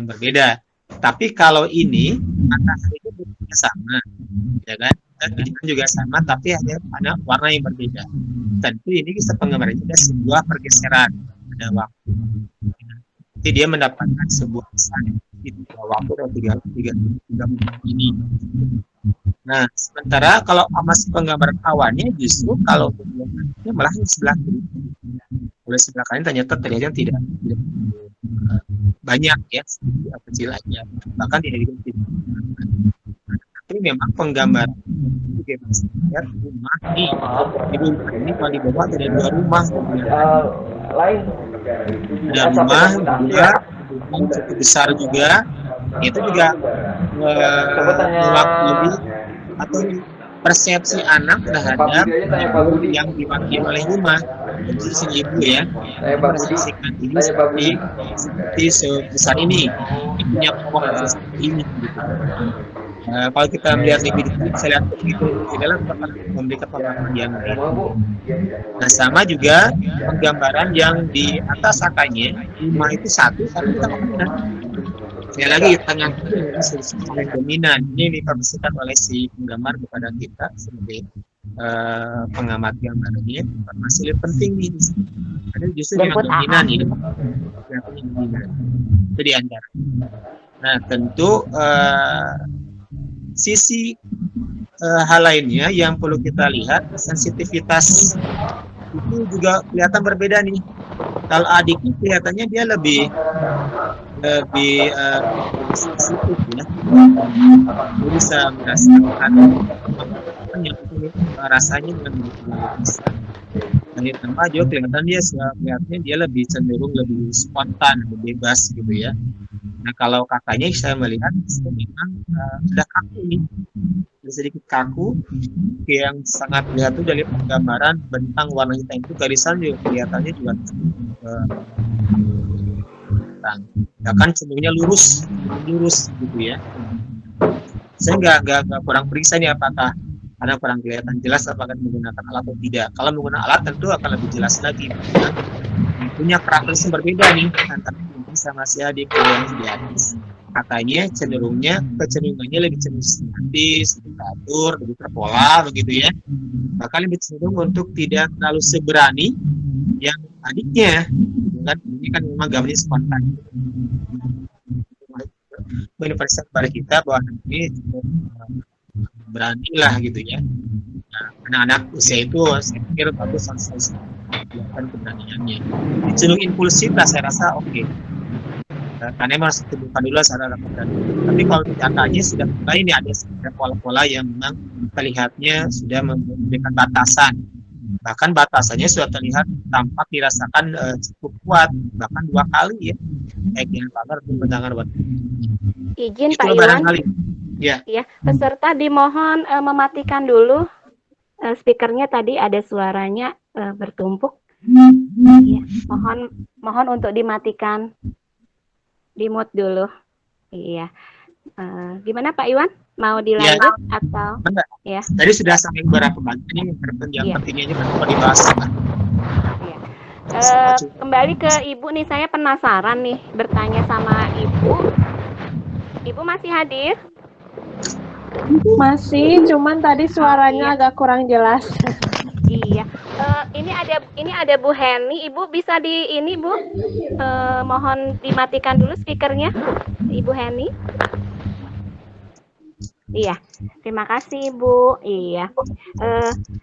berbeda. Tapi kalau ini matahari itu sama, ya kan? Dan juga sama, tapi hanya ada warna yang berbeda. Tentu ini penggambarannya ada sebuah pergeseran pada waktu. Jadi dia mendapatkan sebuah kesan di 3 waktu atau 3 ini. Nah, sementara kalau amas penggambaran awannya justru kalau malah di sebelah kiri. Oleh sebelah kanan ternyata terlihat tidak banyak ya, kecil aja. Bahkan tidak. Tapi memang penggambaran lihat rumah di rumah ini kalau di bawah ada 2 rumah. Ada rumah juga yang cukup besar juga, itu juga mewakili atau persepsi anak terhadap yang diwakili oleh rumah. Jadi si ibu ya mempersepsikan ini seperti sebesar ini, punya power seperti ini. Kalau kita melihat lebih dekat, saya lihat itu dalam memberikan pemahaman yang lain. Nah, sama juga penggambaran yang di atas akanya, rumah itu satu, tapi kita kombinasi. Sekali lagi tengah itu dominan. Ini diperbersihkan oleh si penggambar kepada kita sebagai pengamat gambarnya. Informasi lebih penting nih. Ada justru yang dominan ini. Itu di antara. Nah, tentu sisi hal lainnya yang perlu kita lihat, sensitivitas itu juga kelihatan berbeda nih. Kalau adiknya kelihatannya dia lebih sensitif ya, dia bisa merasakan yang rasanya dengan bisa. Dan tambah juga kelihatan dia lebih cenderung lebih spontan, lebih bebas gitu ya. Nah, kalau kakaknya saya melihat memang ada kaku nih, ada sedikit kaku yang sangat lihat tuh dari penggambaran bentang warna hitam itu, garisan juga kelihatannya juga kan cenderungnya lurus gitu ya. Saya nggak kurang periksa nih apakah karena kurang kelihatan jelas apakah menggunakan alat atau tidak. Kalau menggunakan alat tentu akan lebih jelas lagi. Punya karakteristik berbeda nih antara sama si adik yang di atas. Katanya kecenderungannya lebih cenderung sistematis, lebih teratur, lebih terpola begitu ya. Bahkan lebih cenderung untuk tidak terlalu seberani yang adiknya. Kan ini kan memang gambarnya spontan. menginformasikan kepada kita bahwa ini beranilah gitu ya. Nah, anak-anak usia itu saya pikir bagus harus kelihatan keberaniannya. Cenderung impulsif lah saya rasa oke. Karena memang harus ditemukan dulu secara berani. Tapi kalau nyatanya sudah mulai ini ada pola-pola yang memang terlihatnya sudah memberikan batasan. Bahkan batasannya sudah terlihat tampak dirasakan cukup kuat, bahkan 2 kali ya. Baik dengan pagar atau pendangan buat.
Izin
Itu
Pak Iwan.
barangkali. Ya.
Ya, peserta dimohon mematikan dulu speakernya, tadi ada suaranya bertumpuk. Ya, mohon untuk dimatikan, di mute dulu. Iya. Gimana Pak Iwan? Mau dilanjut atau?
Benar.
Ya.
Tadi sudah sampai beberapa bagian yang pentingnya ini perlu dibahas.
Ya. Kembali ke Ibu nih, saya penasaran nih bertanya sama Ibu. Ibu masih hadir?
Masih, cuman tadi suaranya agak kurang jelas.
Iya. Ini ada Bu Heni. Ibu bisa Bu. Mohon dimatikan dulu speakernya, Ibu Heni. Iya, terima kasih Bu. Iya.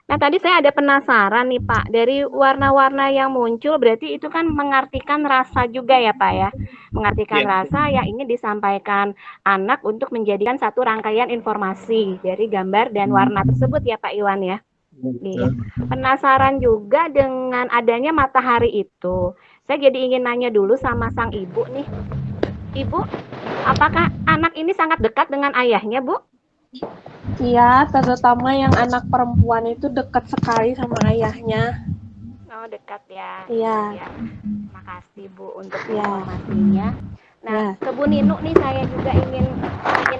Nah tadi saya ada penasaran nih Pak, dari warna-warna yang muncul berarti itu kan mengartikan rasa juga ya Pak ya, mengartikan rasa yang ingin disampaikan anak untuk menjadikan satu rangkaian informasi dari gambar dan warna tersebut ya Pak Iwan ya. Iya. Penasaran juga dengan adanya matahari itu. Saya jadi ingin nanya dulu sama sang ibu nih. Ibu, apakah anak ini sangat dekat dengan ayahnya, Bu?
Iya, terutama yang anak perempuan itu dekat sekali sama ayahnya.
Oh, dekat ya.
Iya.
Ya. Terima kasih Bu untuk informasinya. Nah, ke Bu Ninu nih saya juga ingin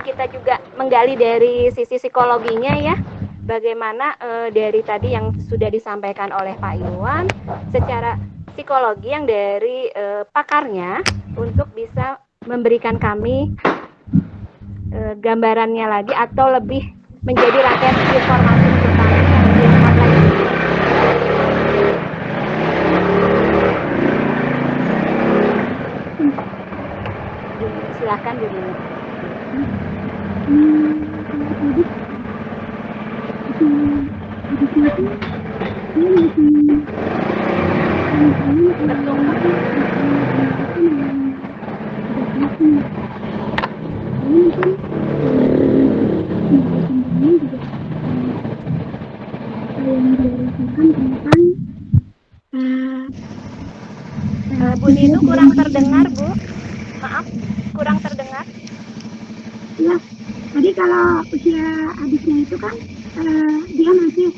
kita juga menggali dari sisi psikologinya ya. Bagaimana dari tadi yang sudah disampaikan oleh Pak Iwan secara psikologi yang dari pakarnya untuk bisa memberikan kami gambarannya lagi atau lebih menjadi rangkaian informasi untuk kami yang lebih cepat lagi. Silakan Bu Ninu. Bu Ninu kurang terdengar Bu, maaf kurang terdengar.
Ya, tadi kalau usia adiknya itu kan dia masih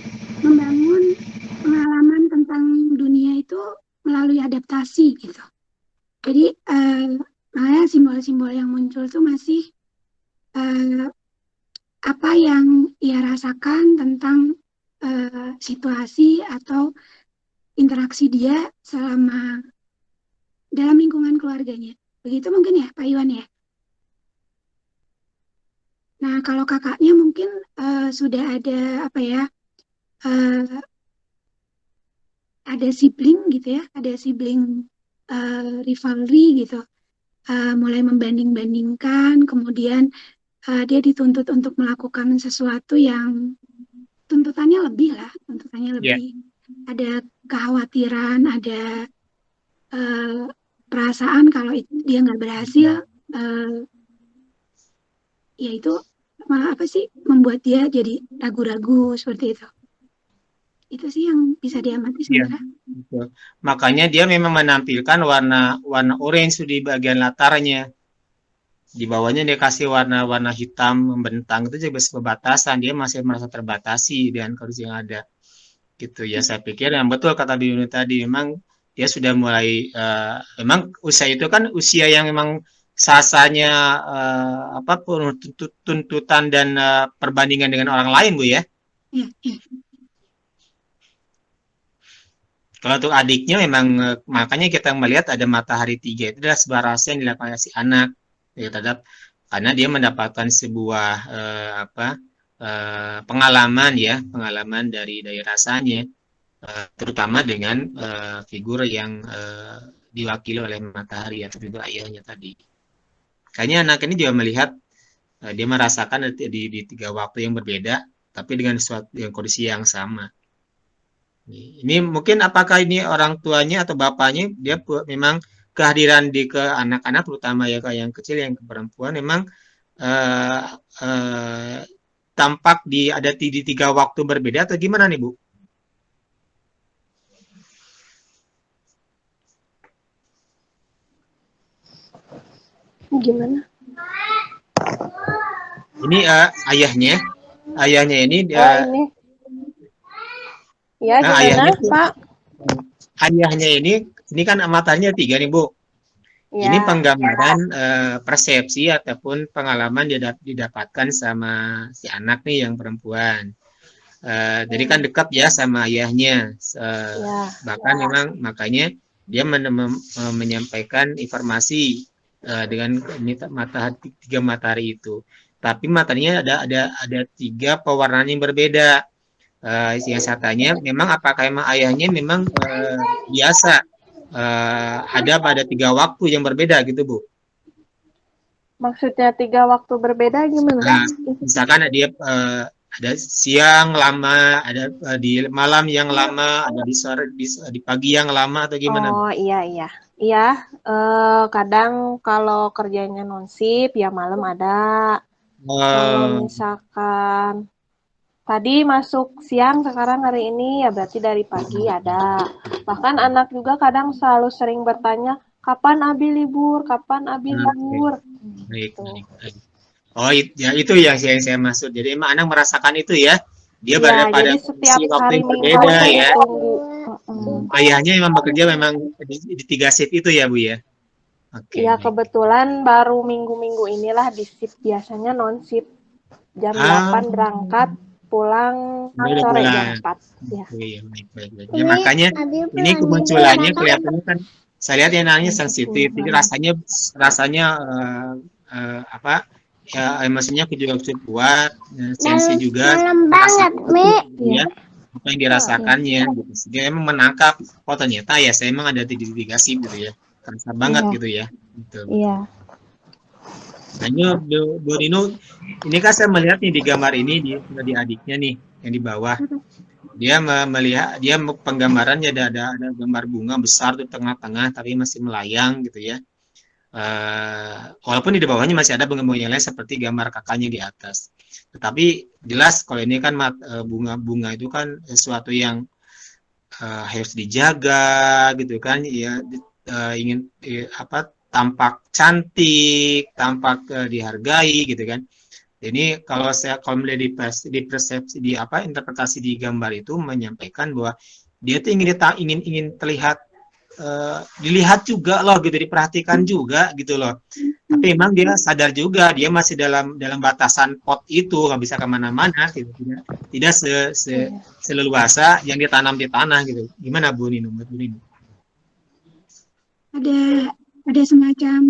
membangun pengalaman tentang dunia itu melalui adaptasi gitu. Jadi makanya simbol-simbol yang muncul itu masih apa yang ia rasakan tentang situasi atau interaksi dia selama dalam lingkungan keluarganya. Begitu mungkin ya Pak Iwan ya. Nah kalau kakaknya mungkin sudah ada apa ya, ada sibling gitu ya, ada sibling rivalry gitu, mulai membanding-bandingkan, kemudian dia dituntut untuk melakukan sesuatu yang tuntutannya lebih lah, ada kekhawatiran, ada perasaan kalau dia nggak berhasil, ya itu apa sih membuat dia jadi ragu-ragu seperti itu. Itu sih yang bisa diamati sebenarnya.
Ya, makanya dia memang menampilkan warna orange di bagian latarnya. Di bawahnya dia kasih warna hitam membentang, itu juga pembatasan, dia masih merasa terbatasi dengan kondisi yang ada. Gitu ya, saya pikir yang betul kata Binu tadi, memang dia sudah mulai memang usia itu kan usia yang memang sasanya tuntutan dan perbandingan dengan orang lain Bu ya.
Iya.
Kalau untuk adiknya memang makanya kita melihat ada matahari 3 itu adalah sebuah rasa yang dilakukan si anak ya, terhadap karena dia mendapatkan sebuah pengalaman dari rasanya, terutama dengan figur yang diwakili oleh matahari atau figur ayahnya tadi. Kayaknya anak ini juga melihat dia merasakan di 3 waktu yang berbeda, tapi dengan kondisi yang sama. Ini mungkin apakah ini orang tuanya atau bapaknya dia memang kehadiran ke anak-anak terutama ya kayak yang kecil yang perempuan memang tampak ada di 3 waktu berbeda atau gimana nih Bu?
Gimana?
Ini ayahnya ini
ini. Ya, gimana,
ayahnya
Pak?
Ayahnya ini kan matanya 3 nih Bu.
Ya.
Ini penggambaran persepsi ataupun pengalaman didapatkan sama si anak nih yang perempuan. Jadi kan dekat ya sama ayahnya. Bahkan memang makanya dia menyampaikan informasi dengan 3 matahari itu. Tapi matanya ada 3 pewarnaan yang berbeda. Yang katanya memang apakah emang ayahnya memang biasa ada pada 3 waktu yang berbeda gitu Bu?
Maksudnya 3 waktu berbeda gimana?
Nah, misalkan dia ada siang lama, ada di malam yang lama, ada di sore di pagi yang lama atau gimana?
Oh iya. Kadang kalau kerjanya non-shift ya malam ada. Kalau misalkan tadi masuk siang, sekarang hari ini ya berarti dari pagi ada. Bahkan anak juga kadang selalu sering bertanya, kapan Abi libur? Kapan Abi libur?
Baik. Oh ya itu yang saya maksud. Jadi emang anak merasakan itu ya. Dia berada pada
setiap
waktu
hari
yang berbeda ya. Ayahnya memang bekerja memang di 3 shift itu ya Bu ya.
Oke. Ya kebetulan baru minggu-minggu inilah di shift, biasanya non shift. Jam 8 berangkat, pulang sore jam 4. Ya.
Baik. Ya, makanya ini kemunculannya kelihatannya kan saya lihat yang namanya sensitif. Jadi rasanya emosinya juga cukup kuat, sensi juga banget, ya, apa yang dirasakannya gitu. Dia emang menangkap ternyata ya saya emang ada di 3 shift gitu ya. Terasa banget gitu ya. Gitu.
Iya.
Nah ini Bu Nino, ini kan saya melihat nih di gambar ini di adiknya nih yang di bawah. Dia melihat penggambarannya ada gambar bunga besar di tengah-tengah tapi masih melayang gitu ya. Walaupun di bawahnya masih ada bunga-bunga yang lain seperti gambar kakaknya di atas. Tetapi jelas kalau ini kan bunga-bunga itu kan sesuatu yang harus dijaga gitu kan ya, ingin tampak cantik, tampak dihargai gitu kan. Jadi kalau melihat di persepsi interpretasi di gambar itu menyampaikan bahwa dia tuh ingin terlihat dilihat juga loh gitu, diperhatikan juga gitu loh. Tapi memang dia sadar juga dia masih dalam batasan pot itu, nggak bisa kemana-mana gitu. Tidak seleluasa yang ditanam di tanah gitu. Gimana Bu Nino?
Ada semacam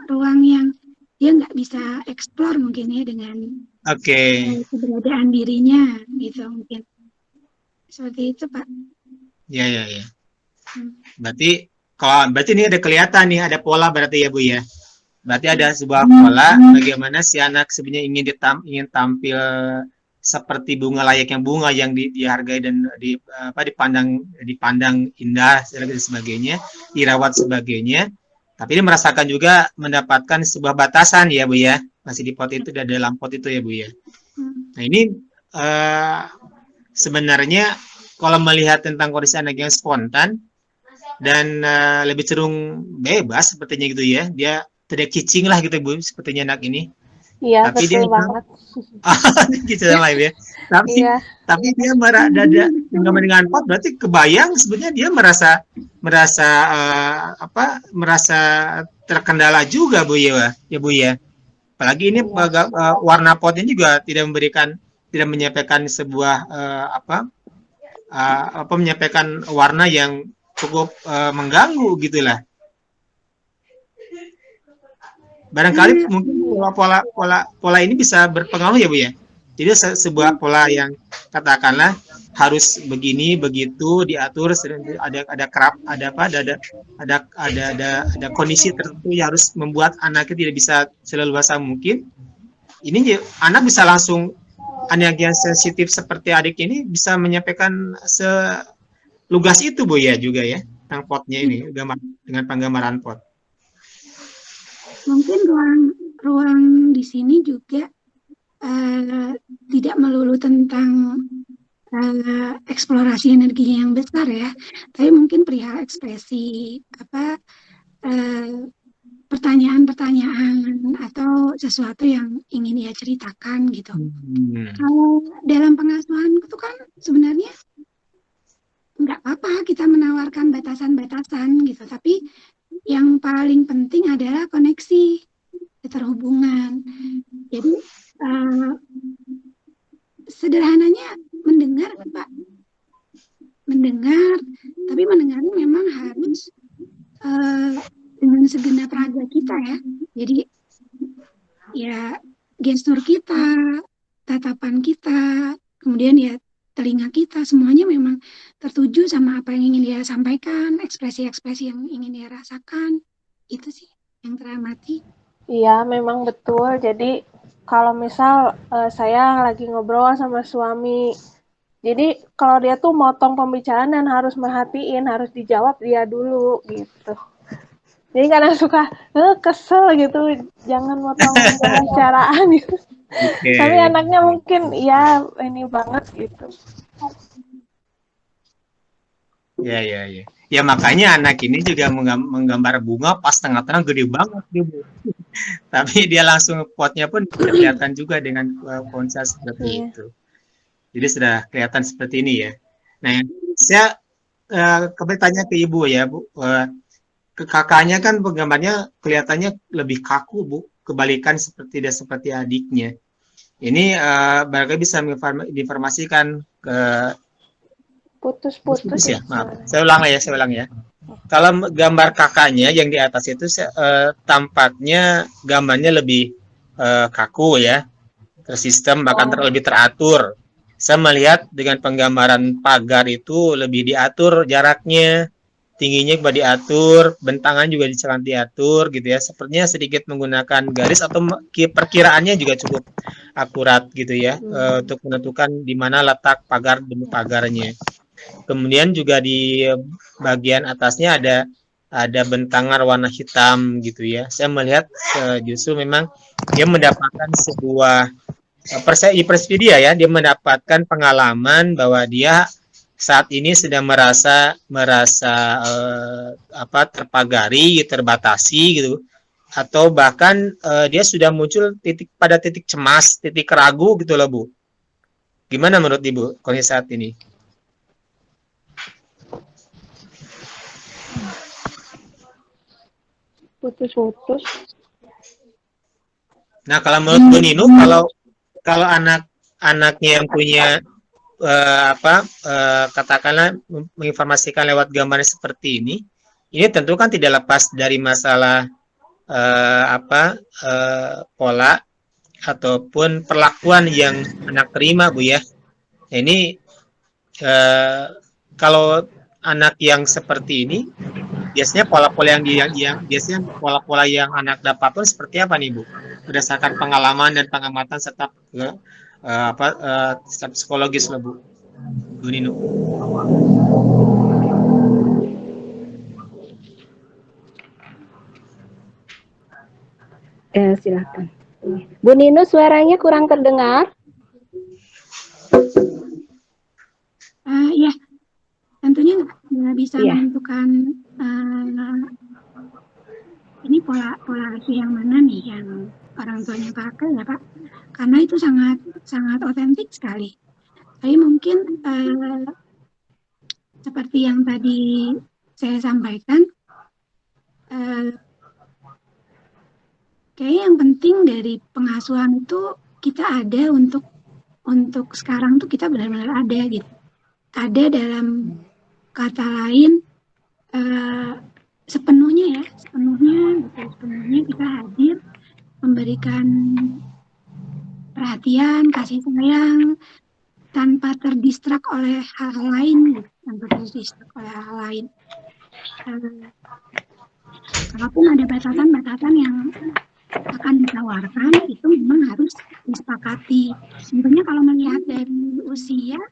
ruang yang dia nggak bisa eksplor mungkin ya dengan keberadaan dirinya gitu mungkin. Seperti itu Pak.
Ya. Berarti ini ada kelihatan nih, ada pola berarti ya Bu ya. Berarti ada sebuah pola bagaimana si anak sebenarnya ingin tampil seperti bunga, layaknya bunga yang dihargai dan dipandang indah dan sebagainya, dirawat sebagainya. Tapi dia merasakan juga mendapatkan sebuah batasan ya Bu ya, masih di pot itu, di dalam pot itu ya Bu ya. Nah ini sebenarnya kalau melihat tentang kondisi anak yang spontan dan lebih cenderung bebas sepertinya gitu ya, dia tidak kicing lah gitu Bu, sepertinya anak ini.
Iya,
tapi
betul banget.
Kicing live ya. Tapi dia dengan pot berarti kebayang sebenarnya dia merasa terkendala juga Bu ya Bu ya. Apalagi ini warna potnya juga tidak menyampaikan sebuah menyampaikan warna yang cukup mengganggu gitulah. Barangkali mungkin pola ini bisa berpengaruh ya Bu ya. Jadi sebuah pola yang katakanlah harus begini begitu diatur, ada kerap ada apa ada kondisi tertentu yang harus membuat anaknya tidak bisa seleluasa mungkin. Ini anak bisa langsung, anak yang sensitif seperti adik ini bisa menyampaikan selugas itu Bu ya juga ya tentang potnya ini dengan penggambaran pot.
Mungkin ruang di sini juga tidak melulu tentang eksplorasi energinya yang besar ya, tapi mungkin perihal ekspresi pertanyaan-pertanyaan atau sesuatu yang ingin dia ceritakan gitu. Kalau dalam pengasuhan itu kan sebenarnya nggak apa-apa kita menawarkan batasan-batasan gitu, tapi yang paling penting adalah koneksi, keterhubungan. Jadi sederhananya mendengar Pak, mendengar, tapi mendengarnya memang harus dengan segenap raga kita ya. Jadi ya gestur kita, tatapan kita, kemudian ya telinga kita, semuanya memang tertuju sama apa yang ingin dia sampaikan, ekspresi-ekspresi yang ingin dia rasakan. Itu sih yang teramati.
Iya, memang betul. Jadi kalau misal saya lagi ngobrol sama suami, jadi kalau dia tuh motong pembicaraan dan harus merhatiin, harus dijawab dia dulu gitu. Jadi kadang suka kesel gitu, jangan motong pembicaraan gitu.
Okay.
Tapi anaknya mungkin ya ini banget gitu.
Ya. Ya makanya anak ini juga menggambar bunga pas tengah-tengah gede banget gitu. Tapi dia langsung potnya pun kelihatan juga dengan ponsel seperti itu. Jadi sudah kelihatan seperti ini ya. Nah, saya kembali tanya ke Ibu ya, Bu. Ke kakaknya kan penggambarnya kelihatannya lebih kaku, Bu. Kebalikan seperti adiknya. Ini barangkali bisa diinformasikan ke
putus
ya. Maaf. Saya ulang ya. Kalau gambar kakaknya yang di atas itu tampaknya gambarnya lebih kaku ya, tersistem bahkan lebih teratur. Saya melihat dengan penggambaran pagar itu lebih diatur jaraknya, tingginya juga diatur, bentangan juga diatur gitu ya. Sepertinya sedikit menggunakan garis atau perkiraannya juga cukup akurat gitu ya, untuk menentukan di mana letak pagar demi pagarnya. Kemudian juga di bagian atasnya ada bentangan warna hitam gitu ya. Saya melihat justru memang dia mendapatkan sebuah perspektif ya, dia mendapatkan pengalaman bahwa dia saat ini sedang merasa terpagari, terbatasi gitu, atau bahkan dia sudah muncul pada titik cemas, titik ragu gitu loh Bu. Gimana menurut Ibu kondisi saat ini?
Putus.
Nah, kalau menurut Bu Nino, kalau anaknya yang punya katakanlah menginformasikan lewat gambar seperti ini tentu kan tidak lepas dari masalah pola ataupun perlakuan yang anak terima Bu ya. Ini kalau anak yang seperti ini biasanya pola-pola yang pola-pola yang anak dapatkan seperti apa nih Bu? Berdasarkan pengalaman dan pengamatan serta secara psikologis lah Bu Nino.
Silakan. Bu Nino, suaranya kurang terdengar.
Ya, tentunya nggak bisa menentukan ini pola asuh yang mana nih yang orang tuanya pakai ya Pak, karena itu sangat otentik sekali. Tapi mungkin seperti yang tadi saya sampaikan, kayaknya yang penting dari pengasuhan itu kita ada untuk sekarang tuh kita benar-benar ada gitu. Ada dalam kata lain sepenuhnya kita hadir, memberikan perhatian, kasih sayang, tanpa terdistrak oleh hal-hal lain, gitu. Tanpa terdistrak oleh hal lain. Kalaupun ada batasan-batasan yang akan ditawarkan, itu memang harus disepakati. Tentunya kalau melihat dari usia,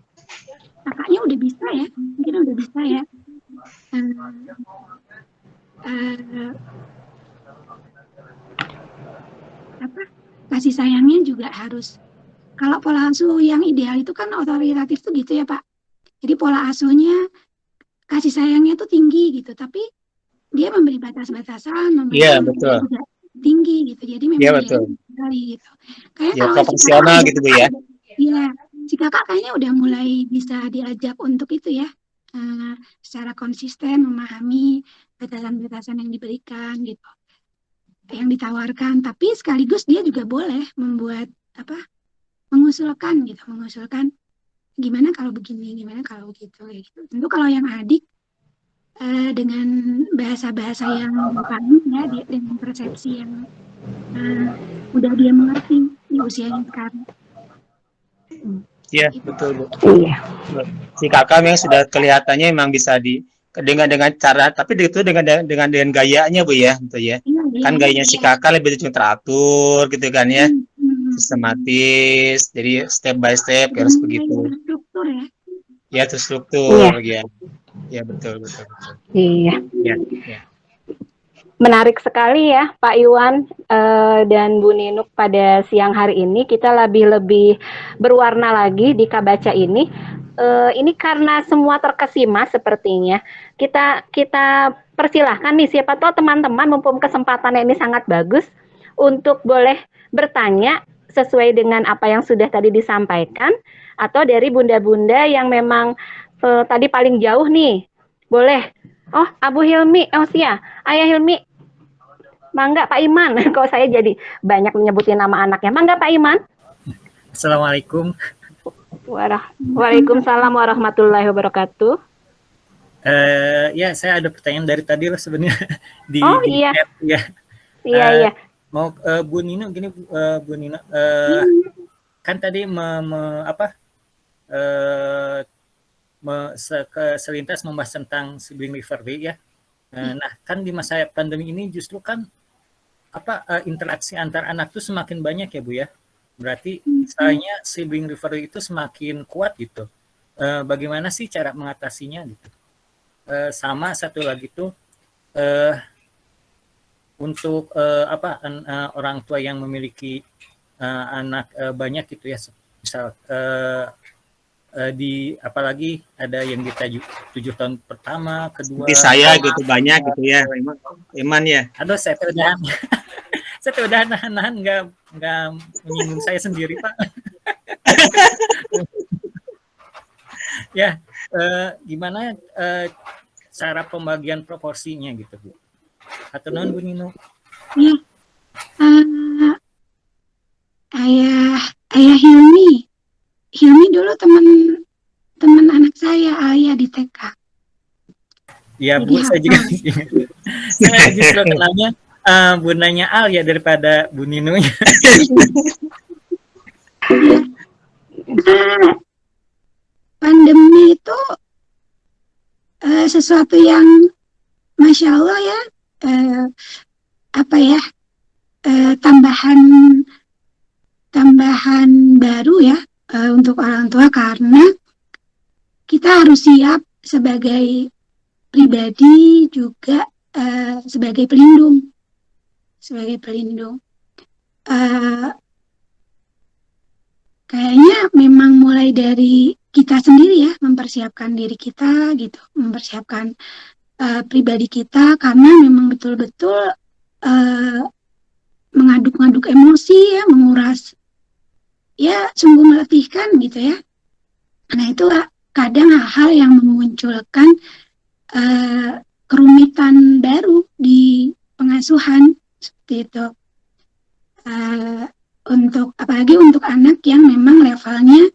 kakaknya udah bisa ya, mungkin udah bisa ya. Kasih sayangnya juga harus. Kalau pola asuh yang ideal itu kan otoritatif tuh gitu ya Pak. Jadi pola asuhnya kasih sayangnya tuh tinggi gitu, tapi dia memberi batas-batasan, memberi
betul.
juga tinggi gitu. Jadi memang
Iya, betul.
sekali gitu. Kayaknya
Ya,
kalau
proporsional gitu Bu ya.
Iya, si kakak kayaknya udah mulai bisa diajak untuk itu ya, secara konsisten memahami batasan-batasan yang diberikan gitu, yang ditawarkan. Tapi sekaligus dia juga boleh membuat mengusulkan gimana kalau begini, gimana kalau begitu, gitu. Tentu kalau yang adik dengan bahasa-bahasa yang gampang ya, dengan persepsi yang udah dia mengerti di usianya sekarang.
Iya, betul Bu.
Iya.
Si kakak memang sudah kelihatannya memang bisa dengan cara, tapi itu dengan gayanya Bu ya, gitu ya. Kan gayanya si kakak lebih teratur gitu kan ya. Sistematis, jadi step by step harus begitu.
Terstruktur ya.
Ya, terstruktur ya. Ya, betul.
Iya.
Ya.
Menarik sekali ya Pak Iwan dan Bu Ninuk pada siang hari ini. Kita lebih berwarna lagi di Kabaca ini. Ini karena semua terkesima sepertinya. Kita persilahkan nih, siapa tahu teman-teman mumpung kesempatannya ini sangat bagus untuk boleh bertanya sesuai dengan apa yang sudah tadi disampaikan, atau dari bunda-bunda yang memang tadi paling jauh nih. Boleh. Oh, Abu Hilmi, Sia, Ayah Hilmi. Mangga Pak Iman. Kok saya jadi banyak menyebutin nama anaknya. Mangga Pak Iman.
Assalamualaikum.
Waalaikumsalam warahmatullahi wabarakatuh.
Ya, saya ada pertanyaan dari tadi loh sebenarnya di
iya.
chat ya.
Iya.
Mau Bu Nino gini, Bu Nino, kan tadi selintas membahas tentang sibling rivalry ya. Nah, kan di masa pandemi ini justru kan interaksi antar anak tuh semakin banyak ya Bu ya. Berarti misalnya sibling rivalry itu semakin kuat gitu. Bagaimana sih cara mengatasinya gitu? Sama satu lagi tuh untuk orang tua yang memiliki anak banyak gitu ya, misal apalagi ada yang di 7 tahun pertama, kedua.
Di saya gitu banyak gitu ya, Iman ya.
Aduh, saya udah nahan nggak menyinggung saya sendiri Pak. Ya, gimana cara pembagian proporsinya gitu Bu? Atau non Bu Nino?
Ya, ayah Hilmi dulu teman anak saya, Alia di TK.
Ya Bu, saya juga saya justru kenalnya bundanya Al ya daripada Bu Nino.
Pandemi itu sesuatu yang Masya Allah ya, tambahan baru ya untuk orang tua, karena kita harus siap sebagai pribadi juga sebagai pelindung. Kayaknya memang mulai dari kita sendiri ya, mempersiapkan diri kita gitu, mempersiapkan pribadi kita, karena memang betul-betul mengaduk-ngaduk emosi ya, menguras ya, sungguh meletihkan gitu ya. Nah itu kadang hal-hal yang memunculkan kerumitan baru di pengasuhan seperti itu. Apalagi untuk anak yang memang levelnya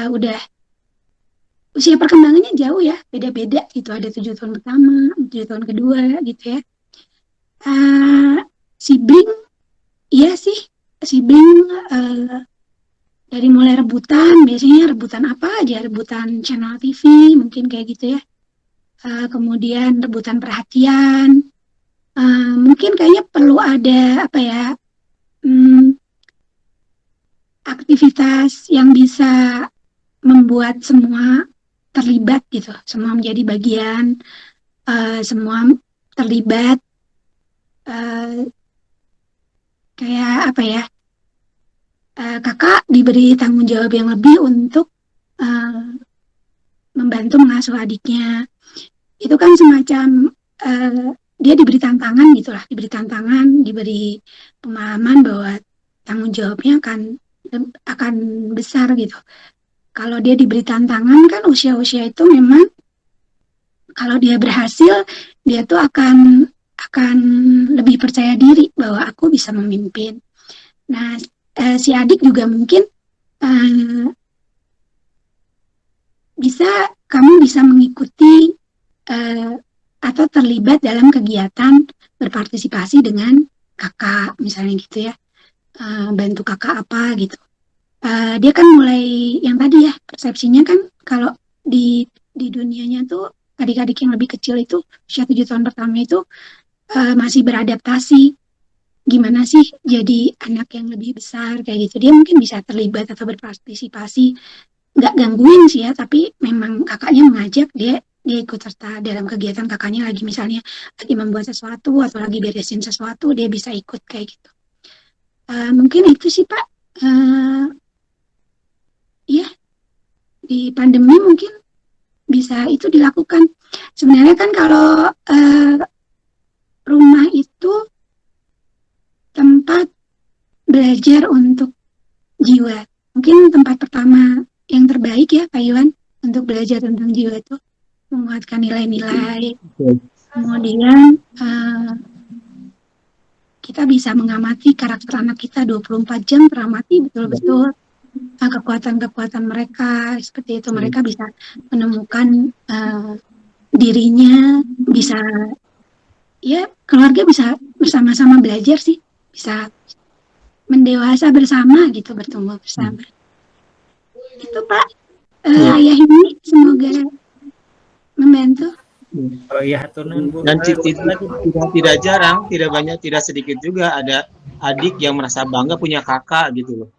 udah usia perkembangannya jauh ya, beda-beda gitu. Ada 7 tahun pertama, 7 tahun kedua gitu ya. Sibling, iya sih, sibling dari mulai rebutan, biasanya rebutan apa aja, rebutan channel TV, mungkin kayak gitu ya. Kemudian rebutan perhatian, mungkin kayaknya perlu ada apa ya, aktivitas yang bisa membuat semua terlibat gitu, semua menjadi bagian, semua terlibat, kayak apa ya, kakak diberi tanggung jawab yang lebih untuk membantu mengasuh adiknya. Itu kan semacam dia diberi tantangan gitulah, diberi tantangan, diberi pemahaman bahwa tanggung jawabnya akan besar gitu. Kalau dia diberi tantangan kan usia-usia itu memang kalau dia berhasil, dia tuh akan lebih percaya diri bahwa aku bisa memimpin. Nah, si adik juga mungkin kamu bisa mengikuti atau terlibat dalam kegiatan berpartisipasi dengan kakak, misalnya gitu ya, bantu kakak apa gitu. Dia kan mulai yang tadi ya, persepsinya kan kalau di dunianya tuh adik-adik yang lebih kecil itu usia 7 tahun pertama itu masih beradaptasi. Gimana sih jadi anak yang lebih besar kayak gitu. Dia mungkin bisa terlibat atau berpartisipasi, nggak gangguin sih ya, tapi memang kakaknya mengajak, dia ikut serta dalam kegiatan kakaknya lagi misalnya lagi membuat sesuatu atau lagi beresin sesuatu, dia bisa ikut kayak gitu. Mungkin itu sih Pak. Ya, di pandemi mungkin bisa itu dilakukan. Sebenarnya kan kalau rumah itu tempat belajar untuk jiwa. Mungkin tempat pertama yang terbaik ya Pak Iwan untuk belajar tentang jiwa itu, menguatkan nilai-nilai. Kemudian kita bisa mengamati karakter anak kita 24 jam, teramati betul-betul kekuatan-kekuatan mereka, seperti itu. Mereka bisa menemukan dirinya, bisa ya keluarga bisa bersama-sama belajar sih, bisa mendewasa bersama gitu, bertumbuh bersama. Itu Pak, ayah ini semoga membantu.
Oh iya, turun Bu.
Dan tidak jarang, tidak banyak, tidak sedikit juga ada adik yang merasa bangga punya kakak gitu loh.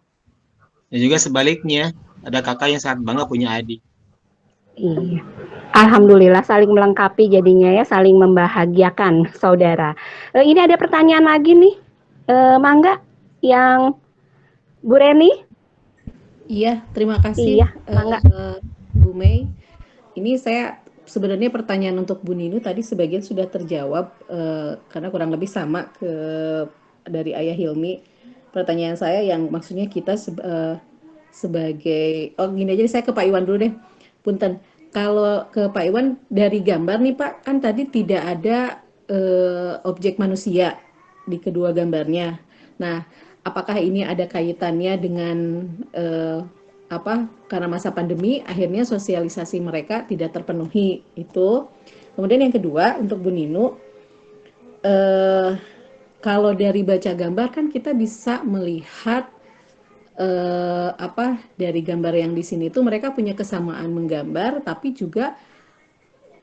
Dan juga sebaliknya, ada kakak yang sangat bangga punya adik.
Iya. Alhamdulillah saling melengkapi jadinya ya, saling membahagiakan saudara. Ini ada pertanyaan lagi nih, Mangga, yang Bu Reni.
Iya, terima kasih.
Iya, Mangga.
Bu Mei. Ini saya sebenarnya pertanyaan untuk Bu Ninu tadi sebagian sudah terjawab karena kurang lebih sama dari Ayah Hilmi. Pertanyaan saya yang maksudnya kita sebagai, gini aja, saya ke Pak Iwan dulu deh. Punten, kalau ke Pak Iwan dari gambar nih Pak, kan tadi tidak ada objek manusia di kedua gambarnya. Nah, apakah ini ada kaitannya dengan karena masa pandemi akhirnya sosialisasi mereka tidak terpenuhi itu. Kemudian yang kedua untuk Bu Ninu, kalau dari baca gambar kan kita bisa melihat dari gambar yang di sini tuh mereka punya kesamaan menggambar, tapi juga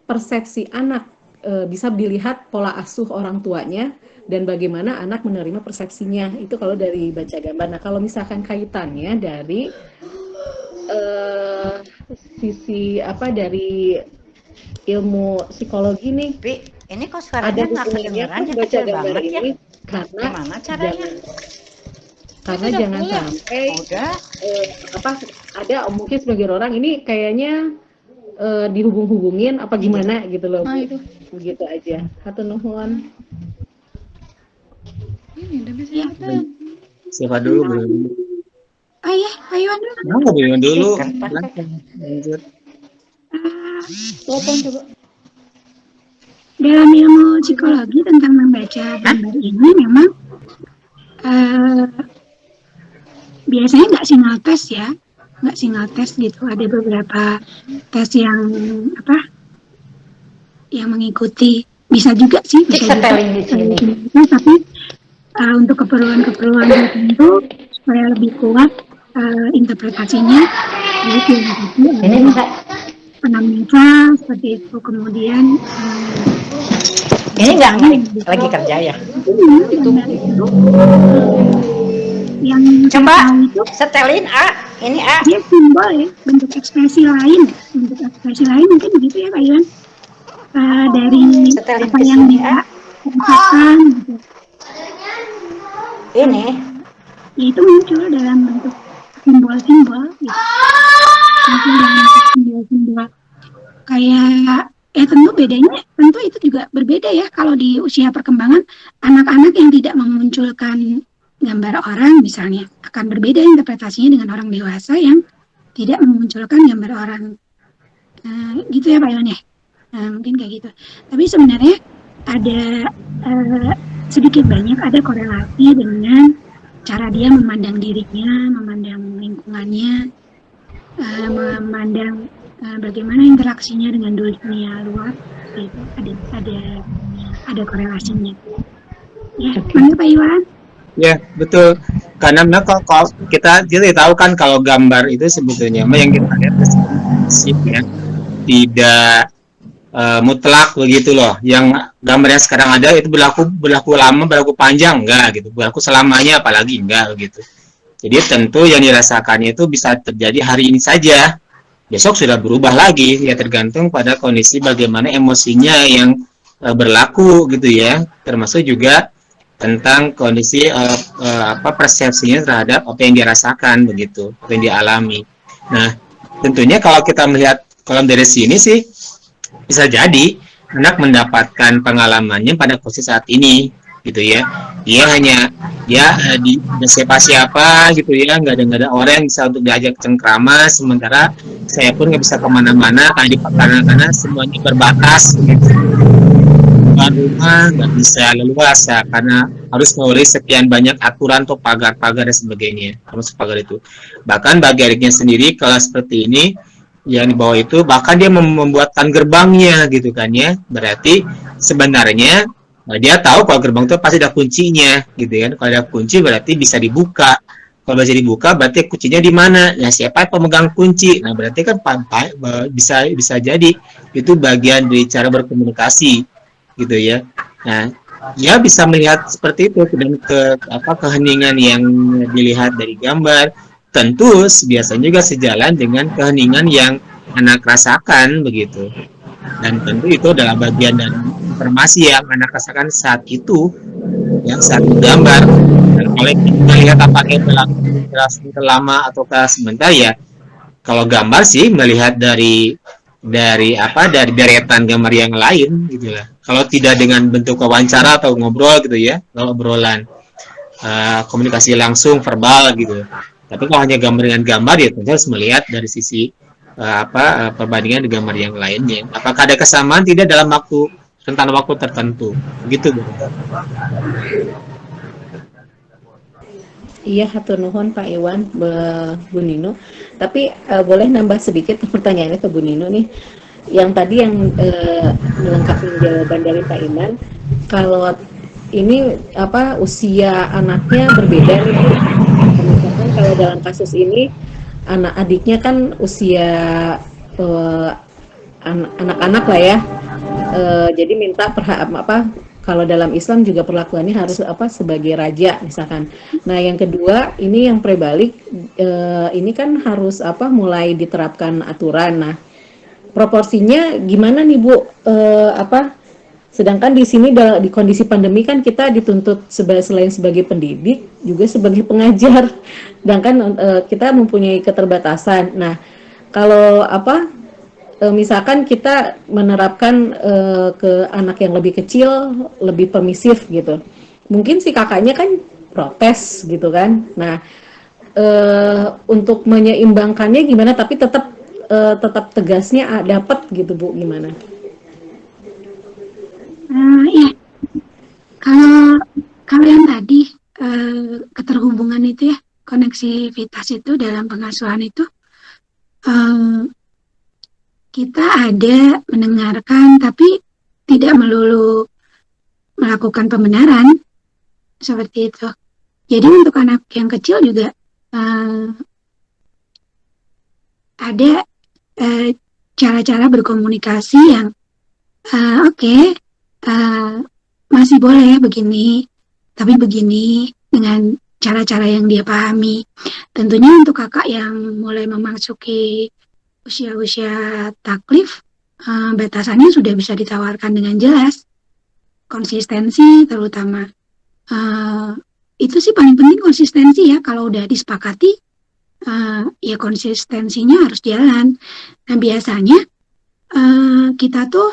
persepsi anak bisa dilihat pola asuh orang tuanya dan bagaimana anak menerima persepsinya itu kalau dari baca gambar. Nah, kalau misalkan kaitannya dari sisi dari ilmu psikologi nih,
ini kok suaranya nggak kedengeran ya,
baca
kecil
gambar
banget
ini
ya.
Karena
gimana caranya?
Karena jangan sampai ada mungkin sebagian orang ini kayaknya dihubung-hubungin apa gimana gitu loh. Nah, itu begitu aja. Hatur nuhun.
Ini udah bisa
Siapa dulu?
Ayah, Pak Iwan dulu.
Pak Iwan dulu.
Lanjut. Coba. Dalam ilmu psikologi tentang membaca gambar ini memang biasanya nggak single test ya, nggak single test gitu. Ada beberapa tes yang yang mengikuti, bisa juga sih, bisa juga. Tapi untuk keperluan tertentu supaya lebih kuat, interpretasinya yaitu
Ini enggak.
penampilan seperti itu, kemudian
Ini enggak lagi kerja ya.
gambar itu yang
Coba
saya tahu itu
setelin A. Ini A.
dia simbol ya, bentuk ekspresi lain mungkin begitu ya Pak Iwan, dari
Setelin
apa
ke
yang
sini,
dia
A.
ucapkan gitu.
Ini.
Itu muncul dalam bentuk simbol-simbol gitu. Muncul dalam bentuk simbol-simbol kayak tentu itu juga berbeda ya kalau di usia perkembangan. Anak-anak yang tidak memunculkan gambar orang misalnya akan berbeda interpretasinya dengan orang dewasa yang tidak memunculkan gambar orang. Gitu ya Pak Iwan ya. Mungkin kayak gitu. Tapi sebenarnya ada sedikit banyak ada korelasi dengan cara dia memandang dirinya, memandang lingkungannya, memandang bagaimana interaksinya dengan dunia luar. Itu ada korelasinya. Ya, mana Pak Iwan?
Ya, betul. Karena kalau kita tahu kan kalau gambar itu sebetulnya yang kita lihat ya, tidak mutlak begitu loh. Yang gambar yang sekarang ada itu berlaku lama, berlaku panjang enggak gitu. Berlaku selamanya apalagi enggak gitu. Jadi tentu yang dirasakannya itu bisa terjadi hari ini saja. Besok sudah berubah lagi, ya tergantung pada kondisi bagaimana emosinya yang berlaku gitu ya. Termasuk juga tentang kondisi persepsinya terhadap apa yang dirasakan begitu, apa yang dialami. Nah, tentunya kalau kita melihat kalau dari sini sih bisa jadi anak mendapatkan pengalamannya pada posisi saat ini gitu ya. Dia hanya di siapa-siapa gitu ya, nggak ada orang yang bisa untuk diajak cengkrama, sementara saya pun nggak bisa kemana-mana karena semuanya berbatas gitu. Rumah nggak bisa leluasa karena harus melalui sekian banyak aturan atau pagar-pagar dan sebagainya, termasuk pagar itu. Bahkan bagi adiknya sendiri kalau seperti ini yang di bawah itu bahkan dia membuatkan gerbangnya gitu kan ya, berarti sebenarnya dia tahu kalau gerbang itu pasti ada kuncinya gitu kan. Kalau ada kunci berarti bisa dibuka. Kalau bisa dibuka berarti kuncinya di mana? Nah, siapa yang pemegang kunci? Nah, berarti kan bisa jadi itu bagian dari cara berkomunikasi gitu ya. Nah, dia bisa melihat seperti itu dan keheningan yang dilihat dari gambar tentu biasanya juga sejalan dengan keheningan yang anak rasakan begitu. Dan tentu itu adalah bagian dari informasi yang anak rasakan saat itu, yang saat gambar. Dan kalau kita lihat apakah itu lama atau sebentar ya, kalau gambar sih melihat dari deretan gambar yang lain gitu lah. Kalau tidak dengan bentuk wawancara atau ngobrol gitu ya, kalau obrolan komunikasi langsung verbal gitu. Tapi kalau hanya gambar dengan gambar ya tentu harus melihat dari sisi perbandingan dengan gambar yang lainnya. Apakah ada kesamaan tidak dalam rentan waktu tertentu? Gitu.
Iya, hatur nuhun Pak Iwan, Bu Nino. Tapi boleh nambah sedikit pertanyaannya ke Bu Nino nih. Yang tadi yang melengkapi jawaban dari Pak Iman, kalau ini usia anaknya berbeda nih. Misalkan kalau dalam kasus ini anak adiknya kan usia anak-anak lah ya. Jadi minta kalau dalam Islam juga perlakuannya harus sebagai raja misalkan. Nah, yang kedua ini yang prebalik ini kan harus mulai diterapkan aturan. Nah, proporsinya gimana nih Bu? Sedangkan di sini di kondisi pandemi kan kita dituntut selain sebagai pendidik juga sebagai pengajar. Sedangkan kita mempunyai keterbatasan. Nah, kalau misalkan kita menerapkan ke anak yang lebih kecil, lebih permisif gitu. Mungkin si kakaknya kan protes gitu kan. Nah, untuk menyeimbangkannya gimana tapi tetap tegasnya dapat gitu Bu, gimana?
Ya, kalau yang tadi keterhubungan itu ya, koneksivitas itu dalam pengasuhan itu kita ada mendengarkan tapi tidak melulu melakukan pembenaran seperti itu. Jadi untuk anak yang kecil juga ada cara-cara berkomunikasi yang oke, masih boleh begini, tapi begini dengan cara-cara yang dia pahami. Tentunya untuk kakak yang mulai memasuki usia-usia taklif, batasannya sudah bisa ditawarkan dengan jelas. Konsistensi terutama. Itu sih paling penting, konsistensi ya. Kalau udah disepakati, ya konsistensinya harus jalan. Nah biasanya kita tuh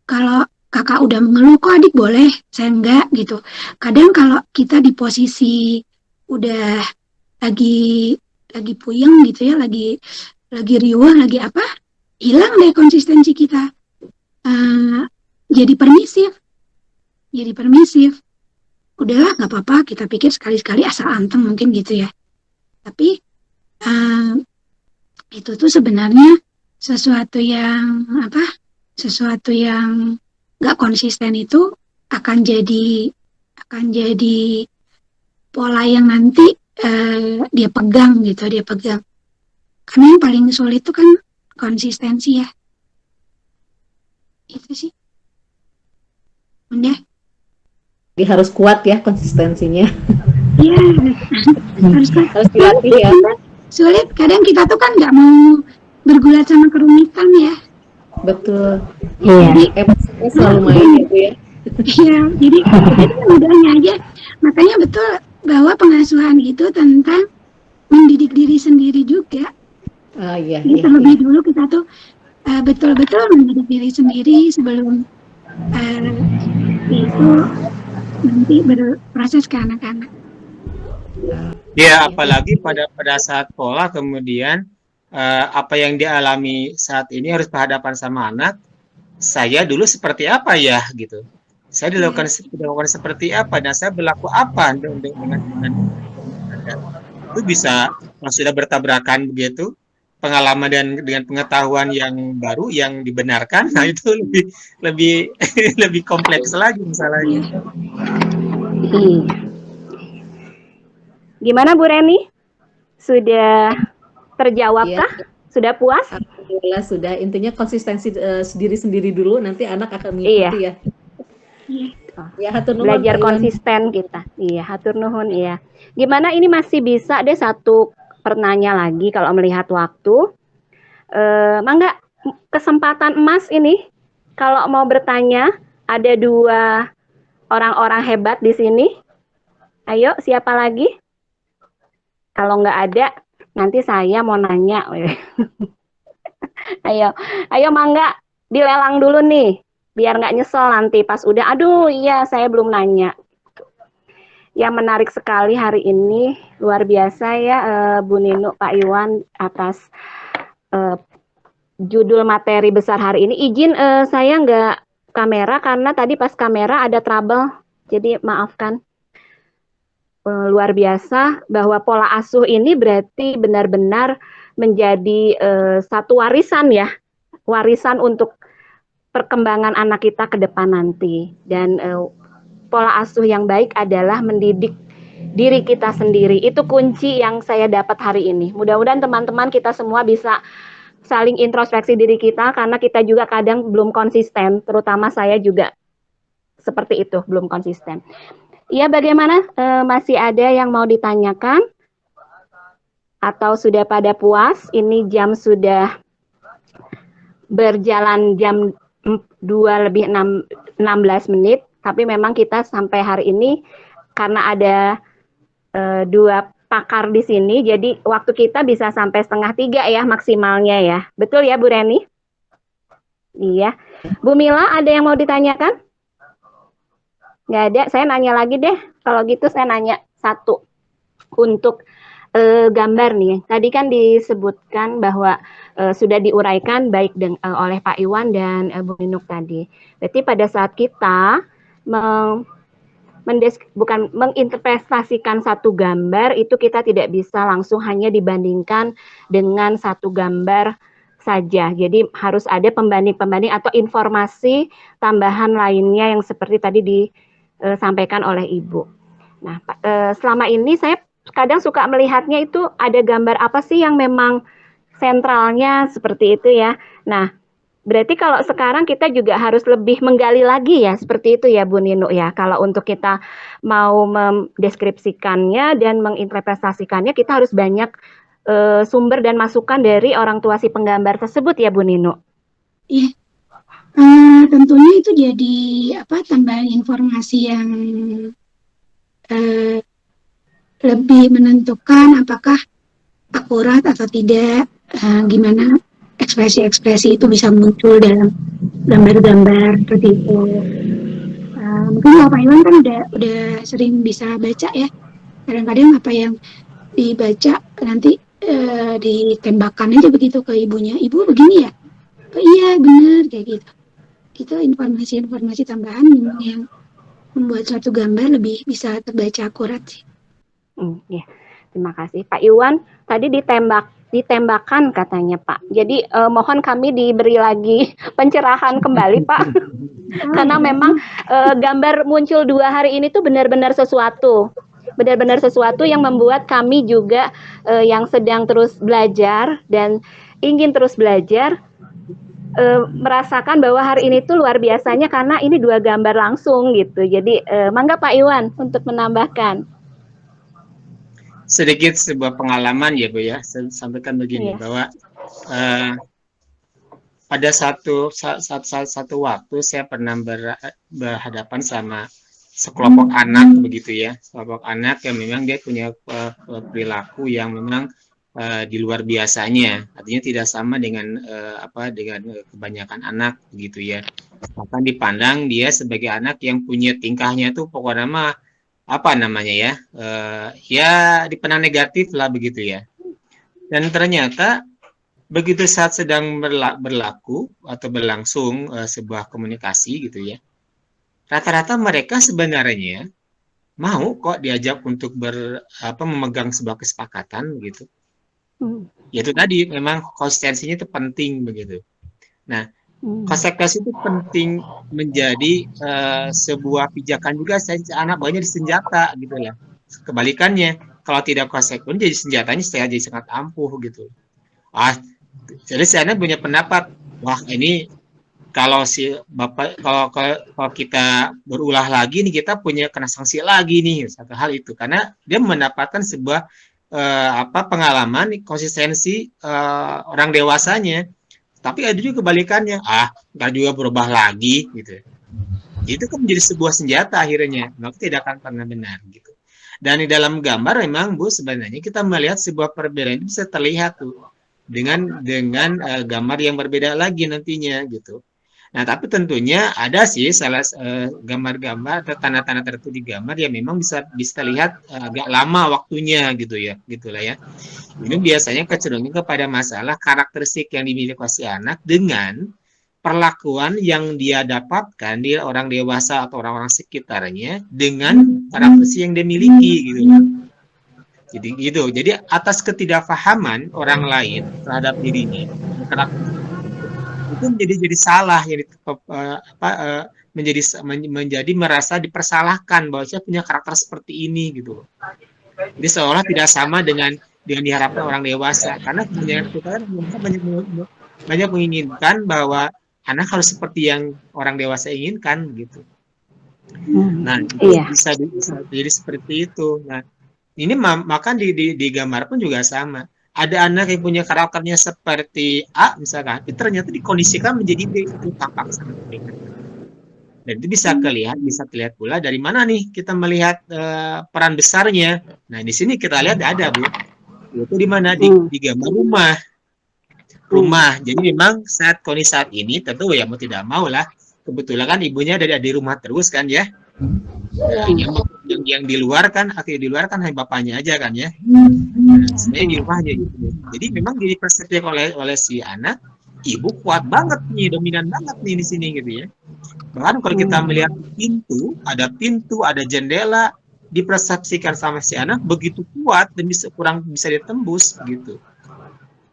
kalau kakak udah mengeluh, kok adik boleh, saya enggak gitu. Kadang kalau kita di posisi udah lagi puyeng gitu ya, lagi riuh, lagi apa, hilang deh konsistensi kita. Jadi permisif. Udahlah, nggak apa-apa, kita pikir sekali-sekali asal anteng mungkin gitu ya. Tapi itu tuh sebenarnya sesuatu yang nggak konsisten itu akan jadi pola yang nanti dia pegang. Karena yang paling sulit itu kan konsistensi ya. Itu sih. Udah.
Jadi harus kuat ya konsistensinya.
Iya, harus
dilatih ya.
Sulit, kadang kita tuh kan nggak mau bergulat sama kerumitan ya.
Betul.
Jadi
emosinya selalu main gitu ya.
Iya, jadi mudahnya aja. Makanya betul bahwa pengasuhan itu tentang mendidik diri sendiri juga.
Iya.
Terlebih dulu kita tuh betul-betul mendidik diri sendiri sebelum itu nanti berproses ke anak-anak.
Ya, apalagi pada saat pola kemudian apa yang dialami saat ini harus berhadapan sama anak. Saya dulu seperti apa ya gitu. Saya dilakukan seperti apa dan saya berlaku apa dengan itu bisa sudah bertabrakan begitu. Pengalaman dan dengan pengetahuan yang baru yang dibenarkan, nah itu lebih kompleks lagi masalahnya.
Gimana Bu Reni? Sudah terjawabkah?
Ya.
Sudah puas?
Alhamdulillah sudah. Intinya konsistensi sendiri-sendiri dulu, nanti anak akan mengikuti ya. Ya, hatur nuhun,
belajar konsisten kita. Iya, hatur nuhun, iya. Gimana ini masih bisa deh satu pertanyaan lagi kalau melihat waktu. Mangga, kesempatan emas ini kalau mau bertanya, ada 2 orang-orang hebat di sini. Ayo, siapa lagi? Kalau nggak ada, nanti saya mau nanya. Ayo Mangga, dilelang dulu nih, biar nggak nyesel nanti pas udah, aduh iya saya belum nanya. Yang menarik sekali hari ini, luar biasa ya Bu Nino, Pak Iwan atas judul materi besar hari ini. Izin saya nggak kamera karena tadi pas kamera ada trouble, jadi maafkan. Luar biasa bahwa pola asuh ini berarti benar-benar menjadi satu warisan ya, warisan untuk perkembangan anak kita ke depan nanti. Dan pola asuh yang baik adalah mendidik diri kita sendiri. Itu kunci yang saya dapat hari ini. Mudah-mudahan teman-teman kita semua bisa saling introspeksi diri kita, karena kita juga kadang belum konsisten, terutama saya juga seperti itu, belum konsisten. Iya, bagaimana? Masih ada yang mau ditanyakan? Atau sudah pada puas? Ini jam sudah berjalan jam 2:16, tapi memang kita sampai hari ini karena ada 2 pakar di sini, jadi waktu kita bisa sampai 2:30 ya maksimalnya ya. Betul ya Bu Reni? Iya. Bu Mila, ada yang mau ditanyakan? Nggak ada, saya nanya lagi deh. Kalau gitu saya nanya satu. Untuk gambar nih, tadi kan disebutkan bahwa sudah diuraikan baik oleh Pak Iwan dan Bu Minuk tadi. Berarti pada saat kita menginterpretasikan satu gambar, itu kita tidak bisa langsung hanya dibandingkan dengan satu gambar saja. Jadi harus ada pembanding-pembanding atau informasi tambahan lainnya yang seperti tadi disampaikan oleh Ibu. Nah, selama ini saya kadang suka melihatnya itu ada gambar apa sih yang memang sentralnya seperti itu ya. Nah, berarti kalau sekarang kita juga harus lebih menggali lagi ya, seperti itu ya Bu Ninu ya. Kalau untuk kita mau mendeskripsikannya dan menginterpretasikannya, kita harus banyak sumber dan masukan dari orang tua si penggambar tersebut ya Bu Ninu.
Iya, tentunya itu jadi tambahan informasi yang lebih menentukan apakah akurat atau tidak, gimana ekspresi-ekspresi itu bisa muncul dalam gambar-gambar seperti itu. Mungkin Pak Iwan kan udah sering bisa baca ya. Kadang-kadang apa yang dibaca nanti ditembakkan aja begitu ke ibunya. Ibu begini ya? Oh iya benar kayak gitu. Itu informasi-informasi tambahan yang membuat suatu gambar lebih bisa terbaca akurat sih.
Ya. Terima kasih Pak Iwan. Tadi ditembakkan katanya Pak. Jadi mohon kami diberi lagi pencerahan kembali Pak. Karena memang gambar muncul 2 hari ini tuh benar-benar sesuatu. Benar-benar sesuatu yang membuat kami juga yang sedang terus belajar dan ingin terus belajar merasakan bahwa hari ini tuh luar biasanya karena ini 2 gambar langsung gitu. Jadi mangga Pak Iwan untuk menambahkan.
Sedikit sebuah pengalaman ya Bu ya, saya sampaikan begini bahwa pada satu waktu saya pernah berhadapan sama sekelompok anak begitu ya, sekelompok anak yang memang dia punya perilaku yang memang di luar biasanya, artinya tidak sama dengan dengan kebanyakan anak begitu ya. Bahkan dipandang dia sebagai anak yang punya tingkahnya tuh pokoknya mah ya dipandang negatif lah begitu ya. Dan ternyata begitu saat sedang berlaku atau berlangsung sebuah komunikasi gitu ya, rata-rata mereka sebenarnya mau kok diajak untuk memegang sebuah kesepakatan gitu. Yaitu tadi memang konsistensinya itu penting begitu. Nah, konsekuensi itu penting menjadi sebuah pijakan juga. Anak banyak di senjata gitu ya. Kebalikannya, kalau tidak konsekuen jadi senjatanya saya jadi sangat ampuh gitu. Jadi saya punya pendapat, wah ini kalau si bapak kalau kita berulah lagi nih kita punya kena sanksi lagi nih satu hal itu karena dia mendapatkan sebuah pengalaman konsistensi orang dewasanya. Tapi ada juga kebalikannya, nggak juga berubah lagi gitu. Itu kan menjadi sebuah senjata akhirnya, maka tidak akan pernah benar gitu. Dan di dalam gambar memang Bu sebenarnya kita melihat sebuah perbedaan itu bisa terlihat tuh dengan gambar yang berbeda lagi nantinya gitu. Nah tapi tentunya ada sih gambar-gambar atau tanda-tanda tertentu di gambar yang memang bisa lihat agak lama waktunya gitu ya, gitulah ya. Ini biasanya kecenderungan kepada masalah karakteristik yang dimiliki si anak dengan perlakuan yang dia dapatkan di orang dewasa atau orang-orang sekitarnya dengan karakteristik yang dia miliki gitu. Jadi gitu. Jadi atas ketidakfahaman orang lain terhadap dirinya, itu menjadi salah menjadi merasa dipersalahkan bahwa saya punya karakter seperti ini gitu. Jadi seolah tidak sama dengan diharapkan orang dewasa karena kebanyakan kita banyak menginginkan bahwa anak harus seperti yang orang dewasa inginkan gitu. Nah itu bisa jadi seperti itu. Nah ini maka di gambar pun juga sama. Ada anak yang punya karakternya seperti A misalkan, tapi ternyata dikondisikan menjadi B, itu tampak sangat berbeda. Dan itu bisa terlihat pula dari mana nih kita melihat peran besarnya. Nah di sini kita lihat ada Bu, itu di mana di gambar rumah. Jadi memang saat kondisi saat ini tentu ya mau tidak mau lah, kebetulan kan ibunya ada di rumah terus kan ya. Yang di luar kan hanya bapaknya aja kan ya. Sebenarnya di rumahnya gitu. Jadi memang dipersepsikan oleh si anak, ibu kuat banget nih, dominan banget nih di sini gitu ya. Bahkan kalau kita melihat pintu, ada jendela, dipersepsikan sama si anak begitu kuat dan kurang bisa ditembus gitu.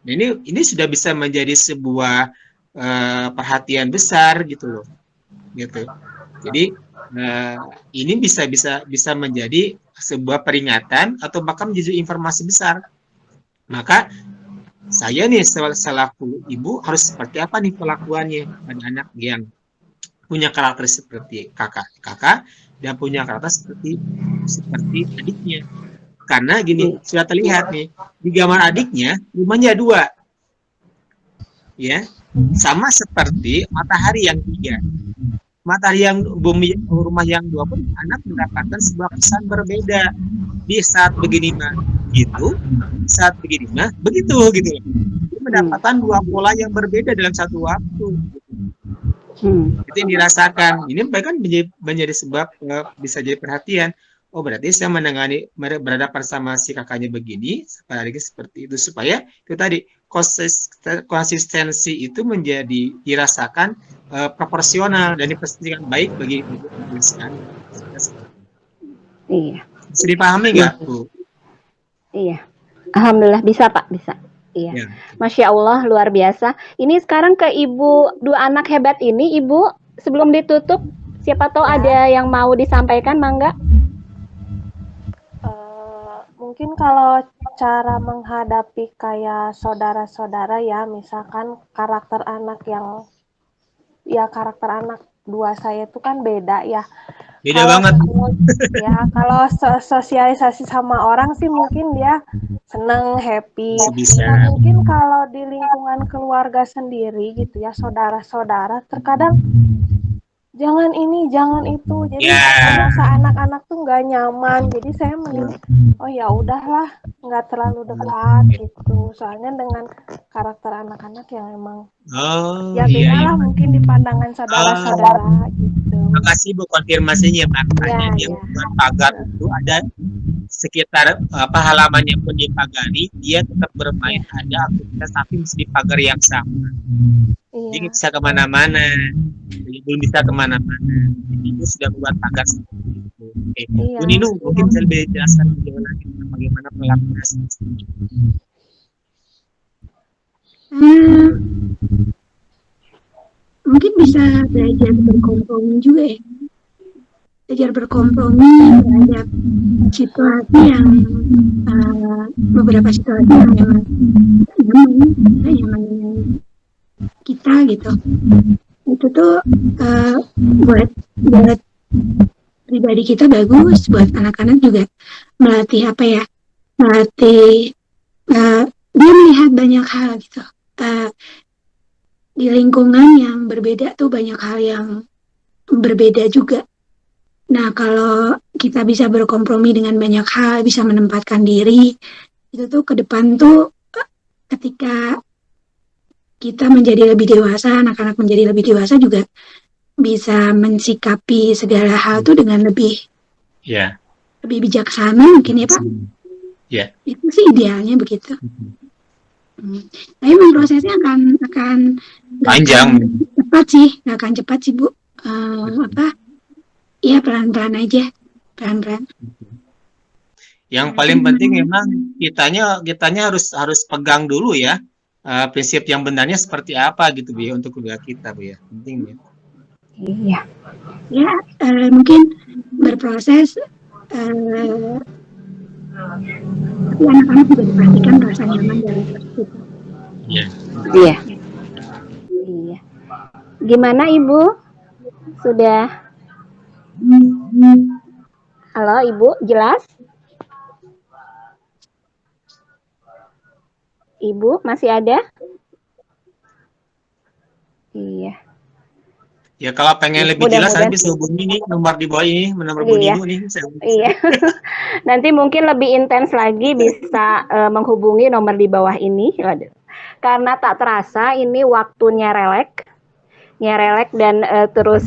Nah, ini sudah bisa menjadi sebuah perhatian besar gitu loh. Gitu. Jadi ini bisa menjadi sebuah peringatan atau bahkan menjadi informasi besar. Maka saya nih selaku ibu harus seperti apa nih perlakuannya pada anak yang punya karakter seperti kakak dan punya karakter seperti adiknya. Karena gini, sudah terlihat nih di gambar adiknya rumahnya 2, ya, sama seperti matahari yang 3. Matahari yang bumi rumah yang 2 pun anak mendapatkan sebuah kesan berbeda. Di saat begini mah gitu, saat begini mah begitu gitu. Dia mendapatkan 2 pola yang berbeda dalam satu waktu. Itu yang dirasakan. Ini bahkan menjadi sebab bisa jadi perhatian. Oh, berarti saya berhadapan sama si kakaknya begini, apalagi seperti itu, supaya itu tadi konsistensi itu menjadi dirasakan proporsional dan dipastikan baik bagi sekali.
Iya.
Bisa dipahami nggak, Bu?
Iya. Alhamdulillah bisa, Pak, bisa. Iya.
Ya.
Masya Allah, luar biasa. Ini sekarang ke Ibu 2 anak hebat ini, Ibu, sebelum ditutup, siapa tahu ada yang mau disampaikan, Mangga?
Mungkin kalau cara menghadapi kayak saudara-saudara ya, misalkan karakter anak 2 saya itu kan beda ya.
Beda banget.
Ya, kalau sosialisasi sama orang sih mungkin dia seneng, happy. Nah, mungkin kalau di lingkungan keluarga sendiri gitu ya, saudara-saudara, terkadang jangan ini, jangan itu. Jadi rasa anak-anak tuh nggak nyaman. Jadi saya mending, oh ya udahlah, nggak terlalu dekat gitu. Soalnya dengan karakter anak-anak yang emang ya beda lah mungkin di pandangan saudara-saudara gitu.
Makasih Bu konfirmasinya, makanya dia buat pagar itu ada sekitar halamannya pun dipagari, dia tetap bermain, ada aktivitas tapi mesti di pagar yang sama. Jadi bisa kemana-mana, belum bisa kemana-mana. Jadi itu sudah buat pagar seperti itu. Bu Ninu, mungkin bisa lebih jelaskan bagaimana perlakuan seperti itu.
Mungkin bisa belajar berkompromi juga ya. Belajar berkompromi terhadap situasi yang beberapa situasi yang memang nyaman kita gitu. Itu tuh buat pribadi kita bagus, buat anak-anak juga melatih dia melihat banyak hal gitu. Di lingkungan yang berbeda tuh banyak hal yang berbeda juga. Nah, kalau kita bisa berkompromi dengan banyak hal, bisa menempatkan diri, itu tuh ke depan tuh ketika kita menjadi lebih dewasa, anak-anak menjadi lebih dewasa juga bisa mensikapi segala hal tuh dengan lebih bijaksana mungkin ya Pak. Itu sih idealnya begitu. Tapi memang prosesnya akan
panjang,
nggak akan cepat sih Bu. Ya pelan-pelan aja, pelan-pelan.
Yang paling penting memang kitanya harus pegang dulu ya prinsip yang benarnya seperti apa gitu Bu ya, untuk keluarga kita Bu ya, penting ya.
Iya. Ya mungkin berproses. Tapi anak-anak juga dipastikan merasa nyaman dalam proses itu.
Iya. Gimana Ibu? Sudah? Halo Ibu, jelas? Ibu masih ada? Iya.
Ya kalau pengen lebih jelas saya bisa hubungi nih nomor di bawah ini, nomor Bu Ninu nih.
Iya. Nanti mungkin lebih intens lagi bisa menghubungi nomor di bawah ini. Waduh. Karena tak terasa ini waktunya nyerelek dan terus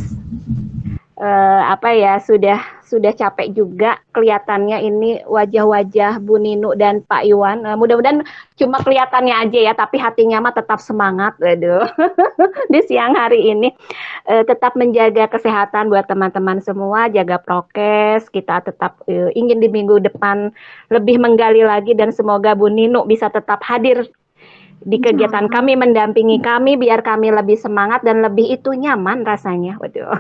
sudah capek juga kelihatannya ini wajah-wajah Bu Ninu dan Pak Iwan. Mudah-mudahan cuma kelihatannya aja ya, tapi hatinya mah tetap semangat. Waduh. Di siang hari ini tetap menjaga kesehatan buat teman-teman semua, jaga prokes. Kita tetap ingin di minggu depan lebih menggali lagi dan semoga Bu Ninu bisa tetap hadir di kegiatan kami, mendampingi kami biar kami lebih semangat dan lebih itu nyaman rasanya. Waduh.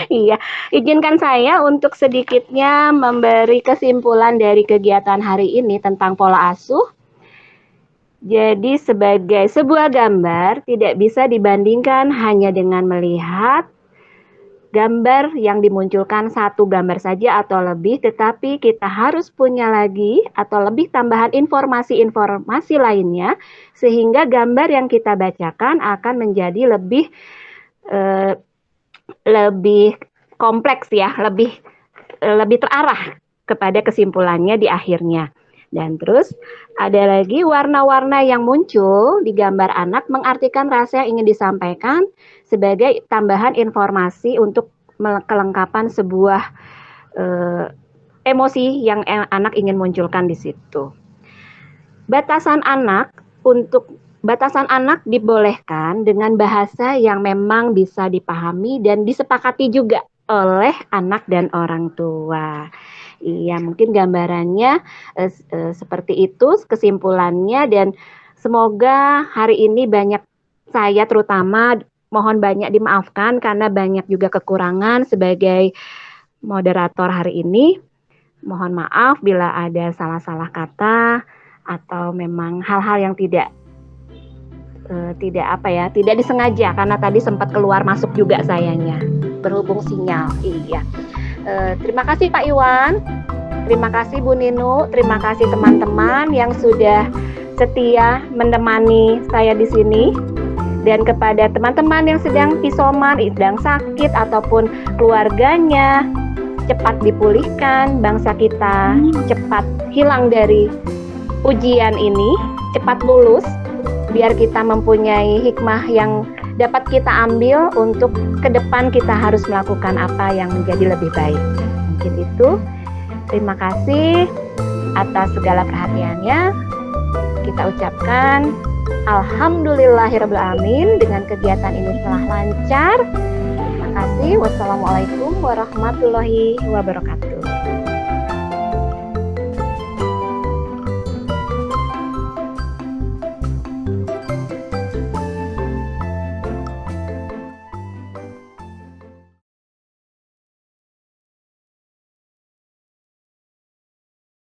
Iya, izinkan saya untuk sedikitnya memberi kesimpulan dari kegiatan hari ini tentang pola asuh. Jadi sebagai sebuah gambar tidak bisa dibandingkan hanya dengan melihat gambar yang dimunculkan satu gambar saja atau lebih, tetapi kita harus punya lagi atau lebih tambahan informasi-informasi lainnya sehingga gambar yang kita bacakan akan menjadi lebih kompleks ya, lebih terarah kepada kesimpulannya di akhirnya. Dan terus ada lagi warna-warna yang muncul di gambar anak mengartikan rasa yang ingin disampaikan sebagai tambahan informasi untuk kelengkapan sebuah emosi yang anak ingin munculkan di situ. Batasan anak dibolehkan dengan bahasa yang memang bisa dipahami dan disepakati juga oleh anak dan orang tua. Iya, mungkin gambarannya seperti itu kesimpulannya, dan semoga hari ini saya terutama mohon banyak dimaafkan karena banyak juga kekurangan sebagai moderator hari ini. Mohon maaf bila ada salah-salah kata atau memang hal-hal yang tidak disengaja karena tadi sempat keluar masuk juga sayanya berhubung sinyal. Iya. Terima kasih Pak Iwan, terima kasih Bu Ninu, terima kasih teman-teman yang sudah setia menemani saya di sini, dan kepada teman-teman yang sedang isoman, sedang sakit ataupun keluarganya, cepat dipulihkan, bangsa kita cepat hilang dari ujian ini, cepat lulus, biar kita mempunyai hikmah yang dapat kita ambil untuk ke depan kita harus melakukan apa yang menjadi lebih baik. Mungkin itu. Terima kasih atas segala perhatiannya. Kita ucapkan alhamdulillahirrahmanirrahim dengan kegiatan ini telah lancar. Terima kasih. Wassalamualaikum warahmatullahi wabarakatuh.